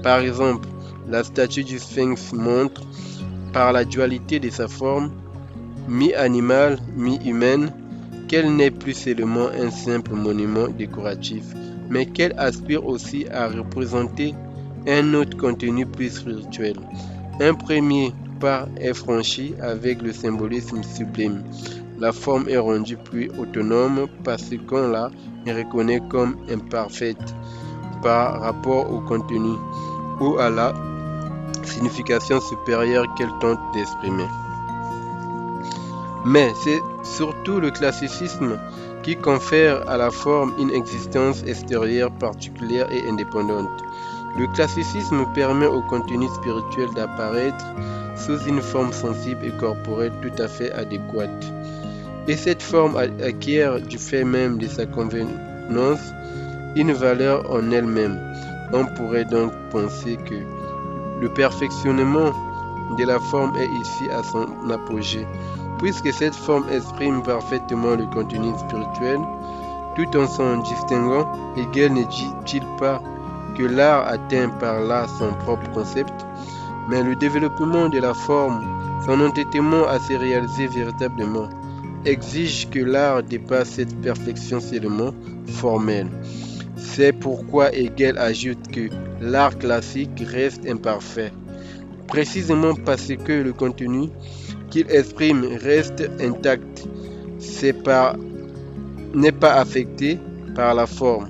Speaker 1: Par exemple, la statue du Sphinx montre, par la dualité de sa forme, mi-animale, mi-humaine, qu'elle n'est plus seulement un simple monument décoratif, mais qu'elle aspire aussi à représenter un autre contenu plus spirituel. Un premier pas est franchi avec le symbolisme sublime. La forme est rendue plus autonome parce qu'on la reconnaît comme imparfaite par rapport au contenu ou à la signification supérieure qu'elle tente d'exprimer. Mais c'est surtout le classicisme qui confère à la forme une existence extérieure particulière et indépendante. Le classicisme permet au contenu spirituel d'apparaître sous une forme sensible et corporelle tout à fait adéquate. Et cette forme acquiert du fait même de sa convenance une valeur en elle-même. On pourrait donc penser que le perfectionnement de la forme est ici à son apogée, puisque cette forme exprime parfaitement le contenu spirituel, tout en s'en distinguant. Hegel ne dit-il pas que l'art atteint par là son propre concept, mais le développement de la forme, son entêtement à se réaliser véritablement, exige que l'art dépasse cette perfection seulement formelle. C'est pourquoi Hegel ajoute que l'art classique reste imparfait, précisément parce que le contenu qu'il exprime reste intact, n'est pas affecté par la forme.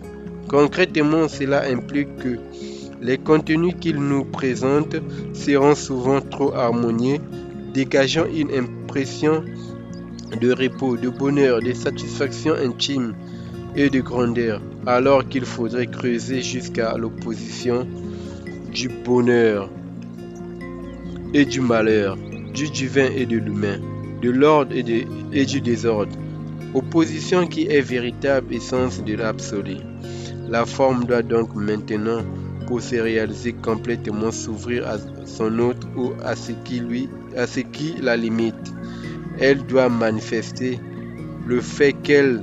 Speaker 1: Concrètement, cela implique que les contenus qu'il nous présente seront souvent trop harmonieux, dégageant une impression de repos, de bonheur, de satisfaction intime et de grandeur, alors qu'il faudrait creuser jusqu'à l'opposition du bonheur et du malheur, du divin et de l'humain, de l'ordre et du désordre, opposition qui est véritable essence de l'absolu. La forme doit donc maintenant, pour se réaliser complètement, s'ouvrir à son autre ou à ce qui la limite. Elle doit manifester le fait qu'elle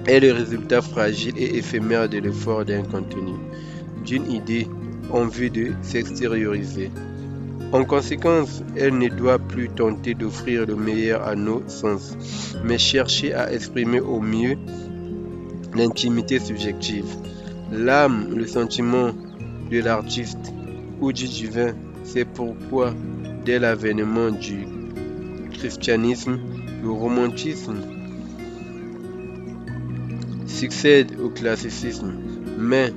Speaker 1: est le résultat fragile et éphémère de l'effort d'un contenu, d'une idée en vue de s'extérioriser. En conséquence, elle ne doit plus tenter d'offrir le meilleur à nos sens, mais chercher à exprimer au mieux l'intimité subjective, l'âme, le sentiment de l'artiste ou du divin. C'est pourquoi, dès l'avènement du christianisme, le romantisme succède au classicisme. Mais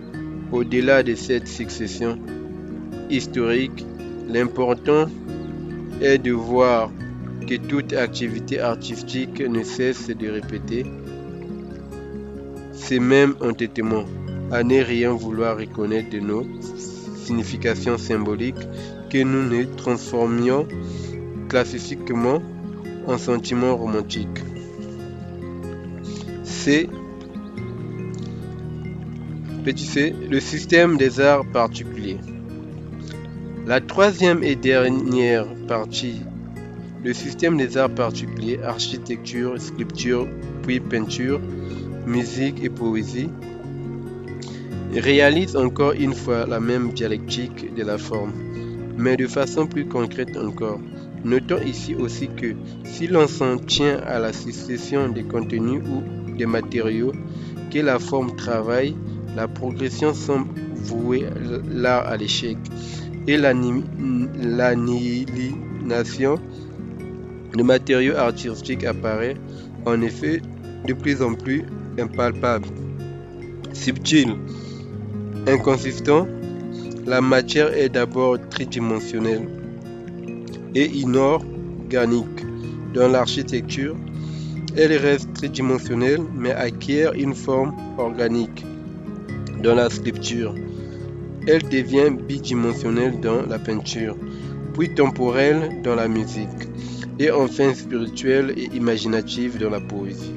Speaker 1: au-delà de cette succession historique, l'important est de voir que toute activité artistique ne cesse de répéter ces mêmes entêtements, à ne rien vouloir reconnaître de nos significations symboliques, que nous ne transformions classiquement en sentiments romantiques. C'est le système des arts particuliers. La troisième et dernière partie, le système des arts particuliers, architecture, sculpture, puis peinture, musique et poésie, réalise encore une fois la même dialectique de la forme, mais de façon plus concrète encore. Notons ici aussi que si l'on s'en tient à la succession des contenus ou des matériaux que la forme travaille, la progression semble vouer l'art à l'échec et l'annihilation de matériaux artistiques apparaît en effet de plus en plus impalpable, subtil, inconsistant. La matière est d'abord tridimensionnelle et inorganique. Dans l'architecture, elle reste tridimensionnelle mais acquiert une forme organique. Dans la sculpture, elle devient bidimensionnelle dans la peinture, puis temporelle dans la musique, et enfin spirituelle et imaginative dans la poésie.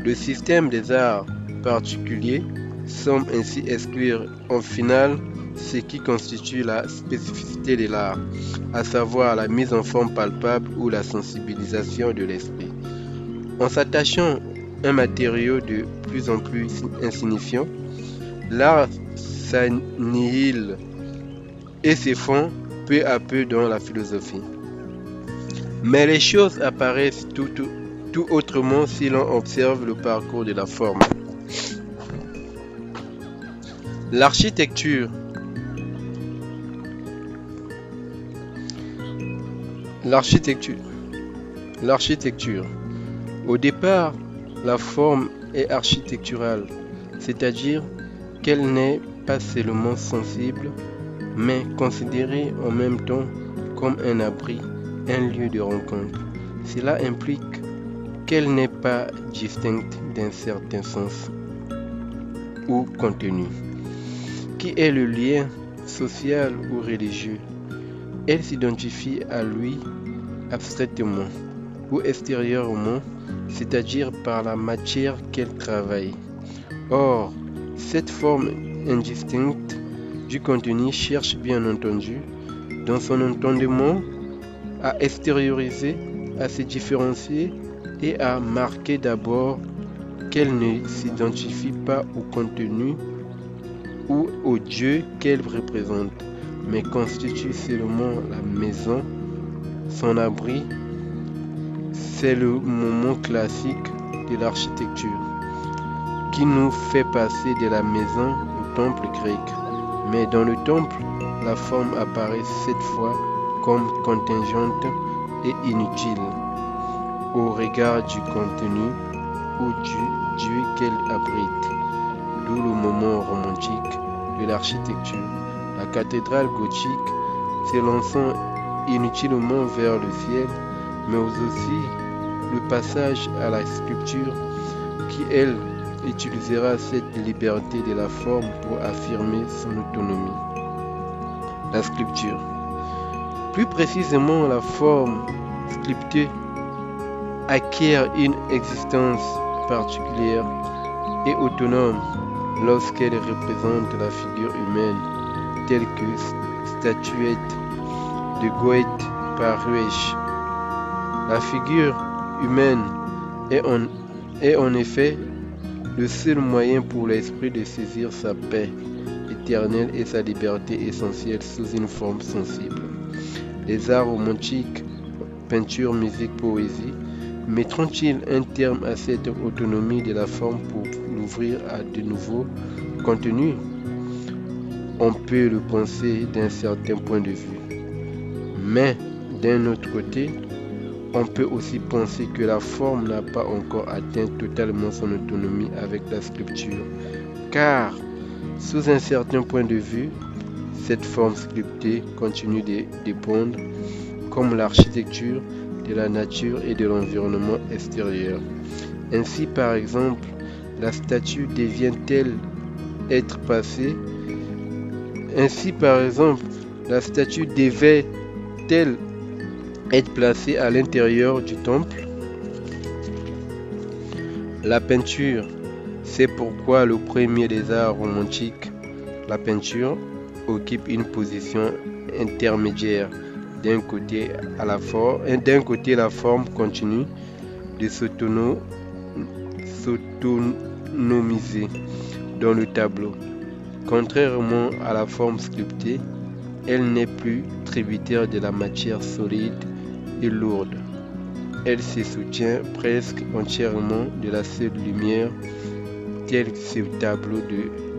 Speaker 1: Le système des arts particuliers semble ainsi exclure en final ce qui constitue la spécificité de l'art, à savoir la mise en forme palpable ou la sensibilisation de l'esprit. En s'attachant à un matériau de plus en plus insignifiant, l'art s'annihile et s'effondre peu à peu dans la philosophie. Mais les choses apparaissent tout autrement si l'on observe le parcours de la forme. L'architecture. Au départ, la forme est architecturale, c'est-à-dire qu'elle n'est pas seulement sensible, mais considérée en même temps comme un abri, un lieu de rencontre. Cela implique qu'elle n'est pas distincte d'un certain sens ou contenu, qui est le lien social ou religieux. Elle s'identifie à lui abstraitement ou extérieurement, c'est-à-dire par la matière qu'elle travaille. Or, cette forme indistincte du contenu cherche bien entendu dans son entendement, à extérioriser, à se différencier et à marquer d'abord qu'elle ne s'identifie pas au contenu ou au Dieu qu'elle représente, mais constitue seulement la maison, son abri. C'est le moment classique de l'architecture qui nous fait passer de la maison au temple grec. Mais dans le temple, la forme apparaît cette fois comme contingente et inutile au regard du contenu ou du Dieu qu'elle abrite. D'où le moment romantique de l'architecture. La cathédrale gothique s'élançant inutilement vers le ciel, mais aussi le passage à la sculpture qui, elle, utilisera cette liberté de la forme pour affirmer son autonomie. La sculpture. Plus précisément, la forme sculptée acquiert une existence particulière et autonome lorsqu'elle représente la figure humaine, telle que statuette de Goethe par Ruech. La figure humaine est en effet le seul moyen pour l'esprit de saisir sa paix éternelle et sa liberté essentielle sous une forme sensible. Les arts romantiques, peinture, musique, poésie, mettront-ils un terme à cette autonomie de la forme pour l'ouvrir à de nouveaux contenus? On peut le penser d'un certain point de vue. Mais d'un autre côté, on peut aussi penser que la forme n'a pas encore atteint totalement son autonomie avec la sculpture, car, sous un certain point de vue, cette forme sculptée continue de dépendre, comme l'architecture, de la nature et de l'environnement extérieur. Ainsi, par exemple, la statue devient-elle être passée? Ainsi, par exemple, la statue devait-elle être placée à l'intérieur du temple? La peinture, c'est pourquoi le premier des arts romantiques, la peinture, occupe une position intermédiaire. D'un côté, la forme continue de s'autonomiser dans le tableau. Contrairement à la forme sculptée, elle n'est plus tributaire de la matière solide et lourde. Elle se soutient presque entièrement de la seule lumière, tel que ce tableau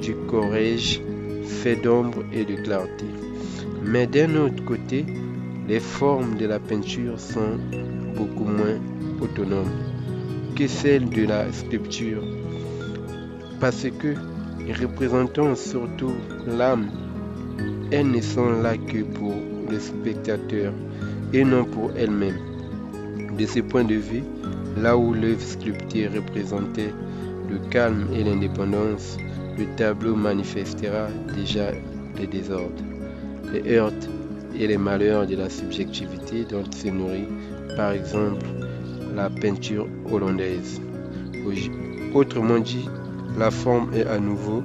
Speaker 1: du Corrège, fait d'ombre et de clarté. Mais d'un autre côté, les formes de la peinture sont beaucoup moins autonomes que celles de la sculpture, parce que, représentant surtout l'âme, elles ne sont là que pour le spectateur et non pour elles-mêmes. De ce point de vue, là où l'œuvre sculptée représentait le calme et l'indépendance, le tableau manifestera déjà les désordres, les heurts et les malheurs de la subjectivité dont se nourrit, par exemple, la peinture hollandaise. Autrement dit, la forme est à nouveau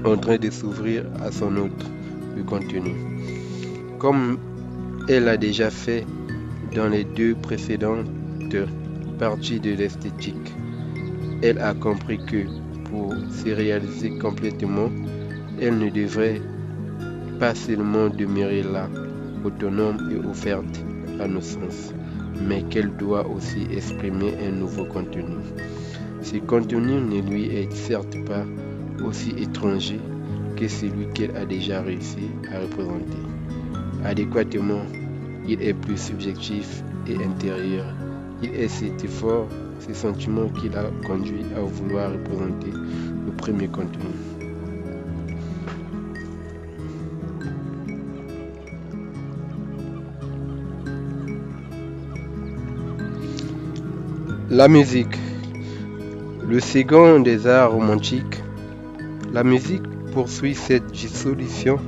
Speaker 1: en train de s'ouvrir à son autre, le contenu. Comme elle l'a déjà fait dans les deux précédentes parties de l'esthétique, elle a compris que pour se réaliser complètement, elle ne devrait pas seulement demeurer là, autonome et ouverte à nos sens, mais qu'elle doit aussi exprimer un nouveau contenu. Ce contenu ne lui est certes pas aussi étranger que celui qu'elle a déjà réussi à représenter. Adéquatement, il est plus subjectif et intérieur. Il est cet effort, ce sentiment qui l'a conduit à vouloir représenter le premier contenu. La musique. Le second des arts romantiques, la musique poursuit cette dissolution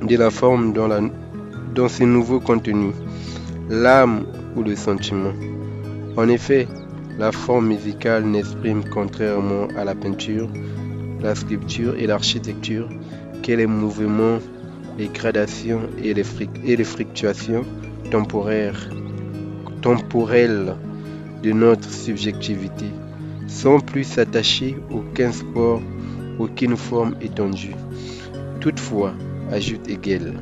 Speaker 1: de la forme dans ses nouveaux contenus, l'âme ou le sentiment. En effet, la forme musicale n'exprime, contrairement à la peinture, la sculpture et l'architecture, que les mouvements les gradations et les fluctuations temporelles de notre subjectivité, sans plus s'attacher aucun sport, aucune forme étendue. Toutefois, ajoute Hegel,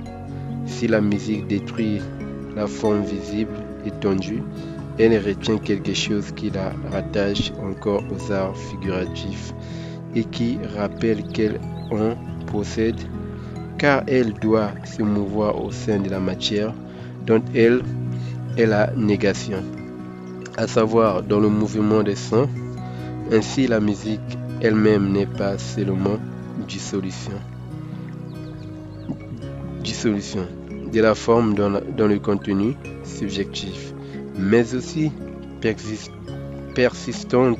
Speaker 1: si la musique détruit la forme visible étendue, elle retient quelque chose qui la rattache encore aux arts figuratifs et qui rappelle qu'elle en possède, car elle doit se mouvoir au sein de la matière dont elle est la négation, à savoir dans le mouvement des sons. Ainsi, la musique elle-même n'est pas seulement dissolution de la forme dans le contenu subjectif, mais aussi persistance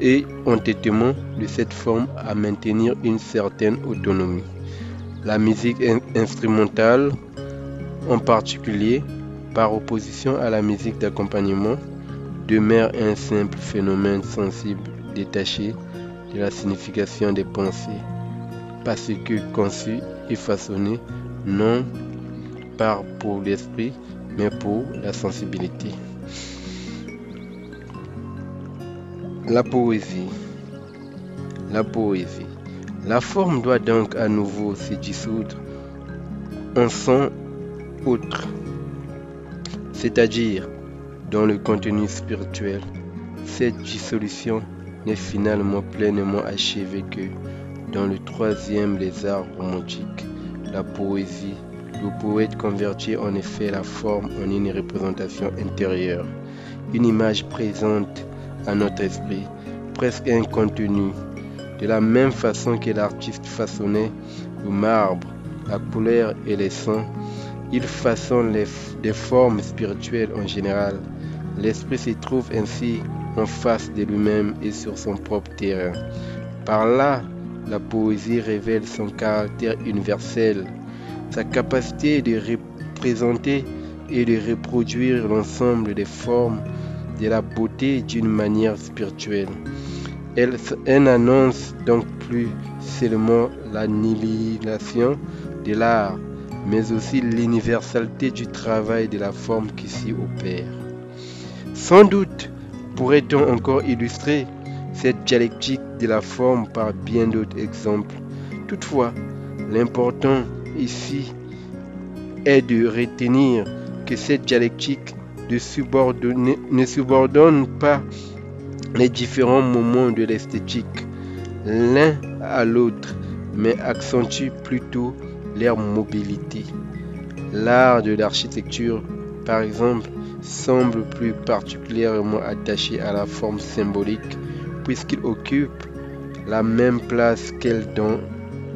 Speaker 1: et entêtement de cette forme à maintenir une certaine autonomie. La musique instrumentale, en particulier, par opposition à la musique d'accompagnement, demeure un simple phénomène sensible détaché de la signification des pensées, parce que conçu et façonné non pas pour l'esprit, mais pour la sensibilité. La poésie. La forme doit donc à nouveau se dissoudre en son autre, c'est-à-dire dans le contenu spirituel. Cette dissolution n'est finalement pleinement achevée que dans le troisième des arts romantiques, la poésie. Le poète convertit en effet la forme en une représentation intérieure, une image présente à notre esprit, presque un contenu. De la même façon que l'artiste façonnait le marbre, la couleur et les sons, il façonne des formes spirituelles en général. L'esprit se trouve ainsi en face de lui-même et sur son propre terrain. Par là, la poésie révèle son caractère universel, sa capacité de représenter et de reproduire l'ensemble des formes de la beauté d'une manière spirituelle. Elle n'annonce donc plus seulement l'annihilation de l'art, mais aussi l'universalité du travail de la forme qui s'y opère. Sans doute pourrait-on encore illustrer cette dialectique de la forme par bien d'autres exemples. Toutefois, l'important ici est de retenir que cette dialectique ne subordonne pas les différents moments de l'esthétique l'un à l'autre, mais accentue plutôt leur mobilité. L'art de l'architecture, par exemple, semble plus particulièrement attaché à la forme symbolique, puisqu'il occupe la même place qu'elle dans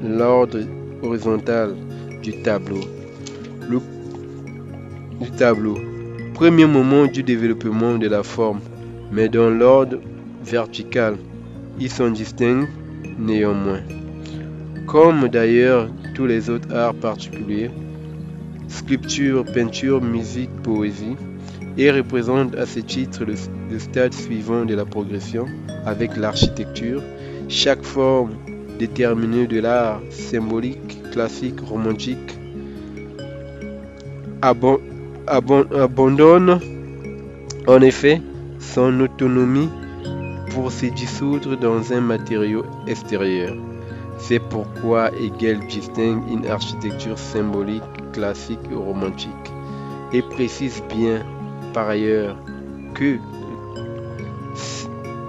Speaker 1: l'ordre horizontal du tableau. Premier moment du développement de la forme, mais dans l'ordre vertical, ils s'en distinguent néanmoins. Comme d'ailleurs tous les autres arts particuliers, sculpture, peinture, musique, poésie, et représente à ce titre le stade suivant de la progression avec l'architecture. Chaque forme déterminée de l'art symbolique, classique, romantique abandonne en effet son autonomie pour se dissoudre dans un matériau extérieur. C'est pourquoi Hegel distingue une architecture symbolique, classique et romantique, et précise bien par ailleurs que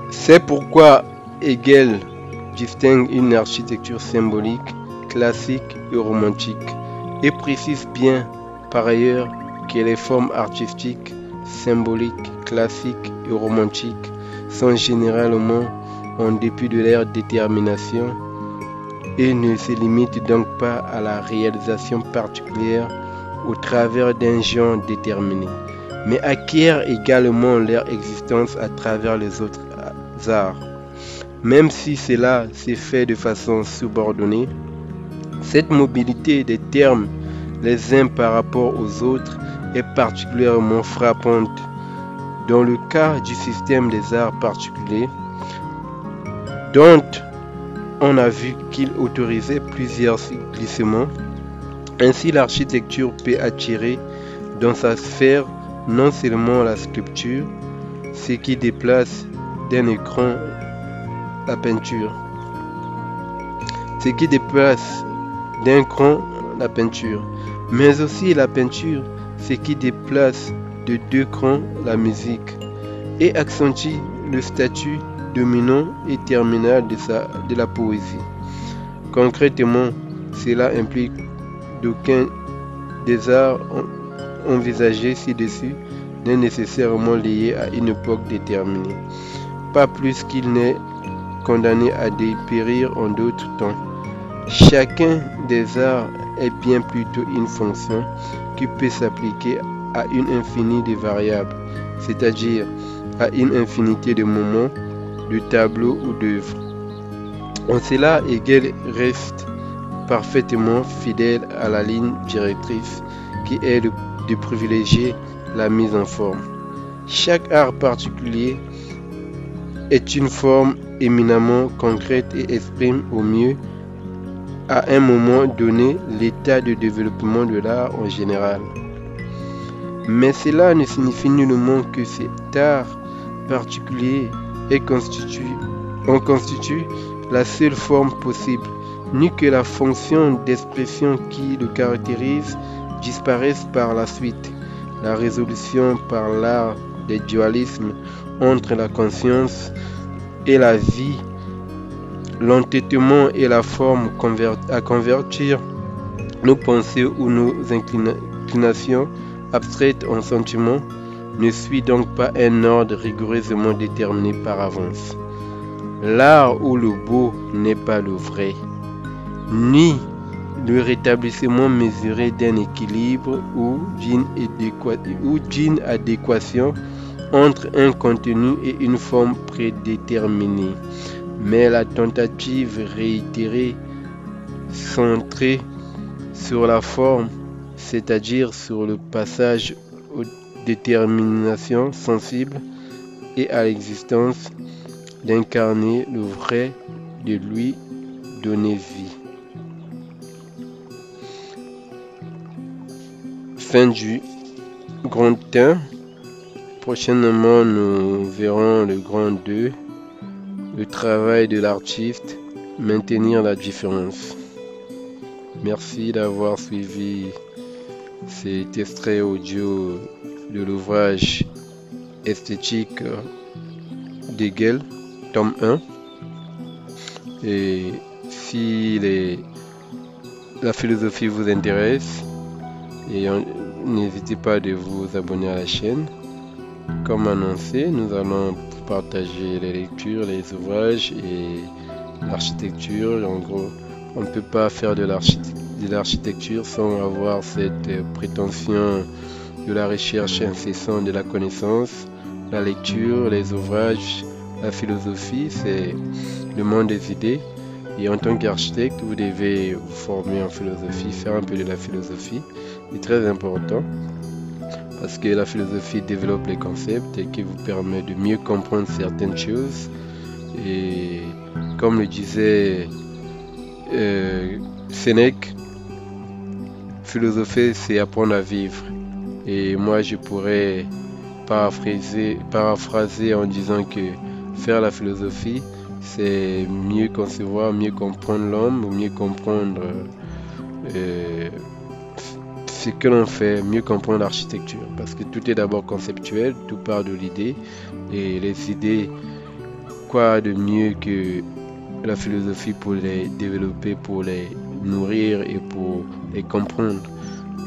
Speaker 1: c'est pourquoi Hegel distingue une architecture symbolique, classique et romantique, et précise bien par ailleurs que les formes artistiques, symboliques, classiques et romantiques sont généralement, en dépit de leur détermination, et ne se limitent donc pas à la réalisation particulière au travers d'un genre déterminé, mais acquièrent également leur existence à travers les autres arts. Même si cela s'est fait de façon subordonnée, cette mobilité des termes les uns par rapport aux autres est particulièrement frappante. Dans le cas du système des arts particuliers, dont on a vu qu'il autorisait plusieurs glissements. Ainsi, l'architecture peut attirer dans sa sphère non seulement la sculpture, ce qui déplace d'un écran la peinture, ce qui déplace d'un cran la peinture, mais aussi la peinture, ce qui déplace de 2 crans la musique, et accentue le statut dominant et terminal de la poésie. Concrètement, cela implique d'aucun des arts envisagés ci-dessus n'est nécessairement lié à une époque déterminée, pas plus qu'il n'est condamné à dépérir en d'autres temps. Chacun des arts est bien plutôt une fonction qui peut s'appliquer à une infinité de variables, c'est-à-dire à une infinité de moments, de tableaux ou d'œuvres. En cela, Hegel reste parfaitement fidèle à la ligne directrice qui est de privilégier la mise en forme. Chaque art particulier est une forme éminemment concrète et exprime au mieux, à un moment donné, l'état de développement de l'art en général. Mais cela ne signifie nullement que cet art particulier en constitue la seule forme possible, ni que la fonction d'expression qui le caractérise disparaisse par la suite. La résolution par l'art des dualismes entre la conscience et la vie, l'entêtement et la forme à convertir nos pensées ou nos inclinations abstraites en sentiments, ne suit donc pas un ordre rigoureusement déterminé par avance. L'art ou le beau n'est pas le vrai, ni le rétablissement mesuré d'un équilibre ou d'une adéquation entre un contenu et une forme prédéterminée, mais la tentative réitérée centrée sur la forme, c'est-à-dire sur le passage aux déterminations sensibles et à l'existence d'incarner le vrai, de lui donner vie. Fin du grand 1. Prochainement, nous verrons le grand 2, le travail de l'artiste, maintenir la différence. Merci d'avoir suivi cet extrait audio de l'ouvrage esthétique d'Hegel, tome 1. Et si la philosophie vous intéresse, n'hésitez pas de vous abonner à la chaîne. Comme annoncé, nous allons partager les lectures, les ouvrages et l'architecture. En gros, on ne peut pas faire de l'architecture sans avoir cette prétention de la recherche incessante de la connaissance. La lecture, les ouvrages, la philosophie, c'est le monde des idées. Et en tant qu'architecte, vous devez vous former en philosophie, faire un peu de la philosophie. C'est très important parce que la philosophie développe les concepts et qui vous permet de mieux comprendre certaines choses. Et comme le disait Sénèque, philosopher, c'est apprendre à vivre. Et moi, je pourrais paraphraser en disant que faire la philosophie, c'est mieux concevoir, mieux comprendre l'homme, ou mieux comprendre ce que l'on fait, mieux comprendre l'architecture. Parce que tout est d'abord conceptuel, tout part de l'idée. Et les idées, quoi de mieux que la philosophie pour les développer, pour les nourrir et pour les comprendre.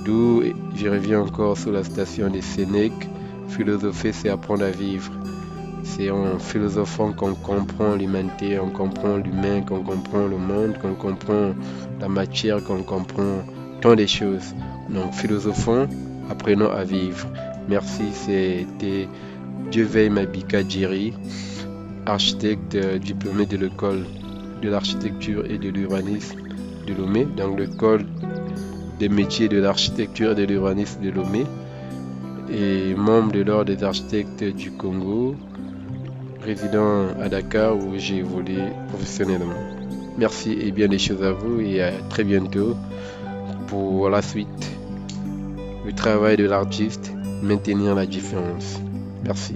Speaker 1: D'où je reviens encore sur la citation de Sénèque: philosopher, c'est apprendre à vivre. C'est en philosophant qu'on comprend l'humanité, on comprend l'humain, qu'on comprend le monde, qu'on comprend la matière, qu'on comprend tant de choses. Donc philosophons, apprenons à vivre. Merci, c'était Dieuveil Mabika Djeri, architecte diplômé de l'école de l'architecture et de l'urbanisme de Lomé, dans l'école des métiers de l'architecture et de l'urbanisme de Lomé, et membre de l'ordre des architectes du Congo, résident à Dakar où j'ai évolué professionnellement. Merci et bien des choses à vous et à très bientôt pour la suite. Le travail de l'artiste, maintenir la différence. Merci.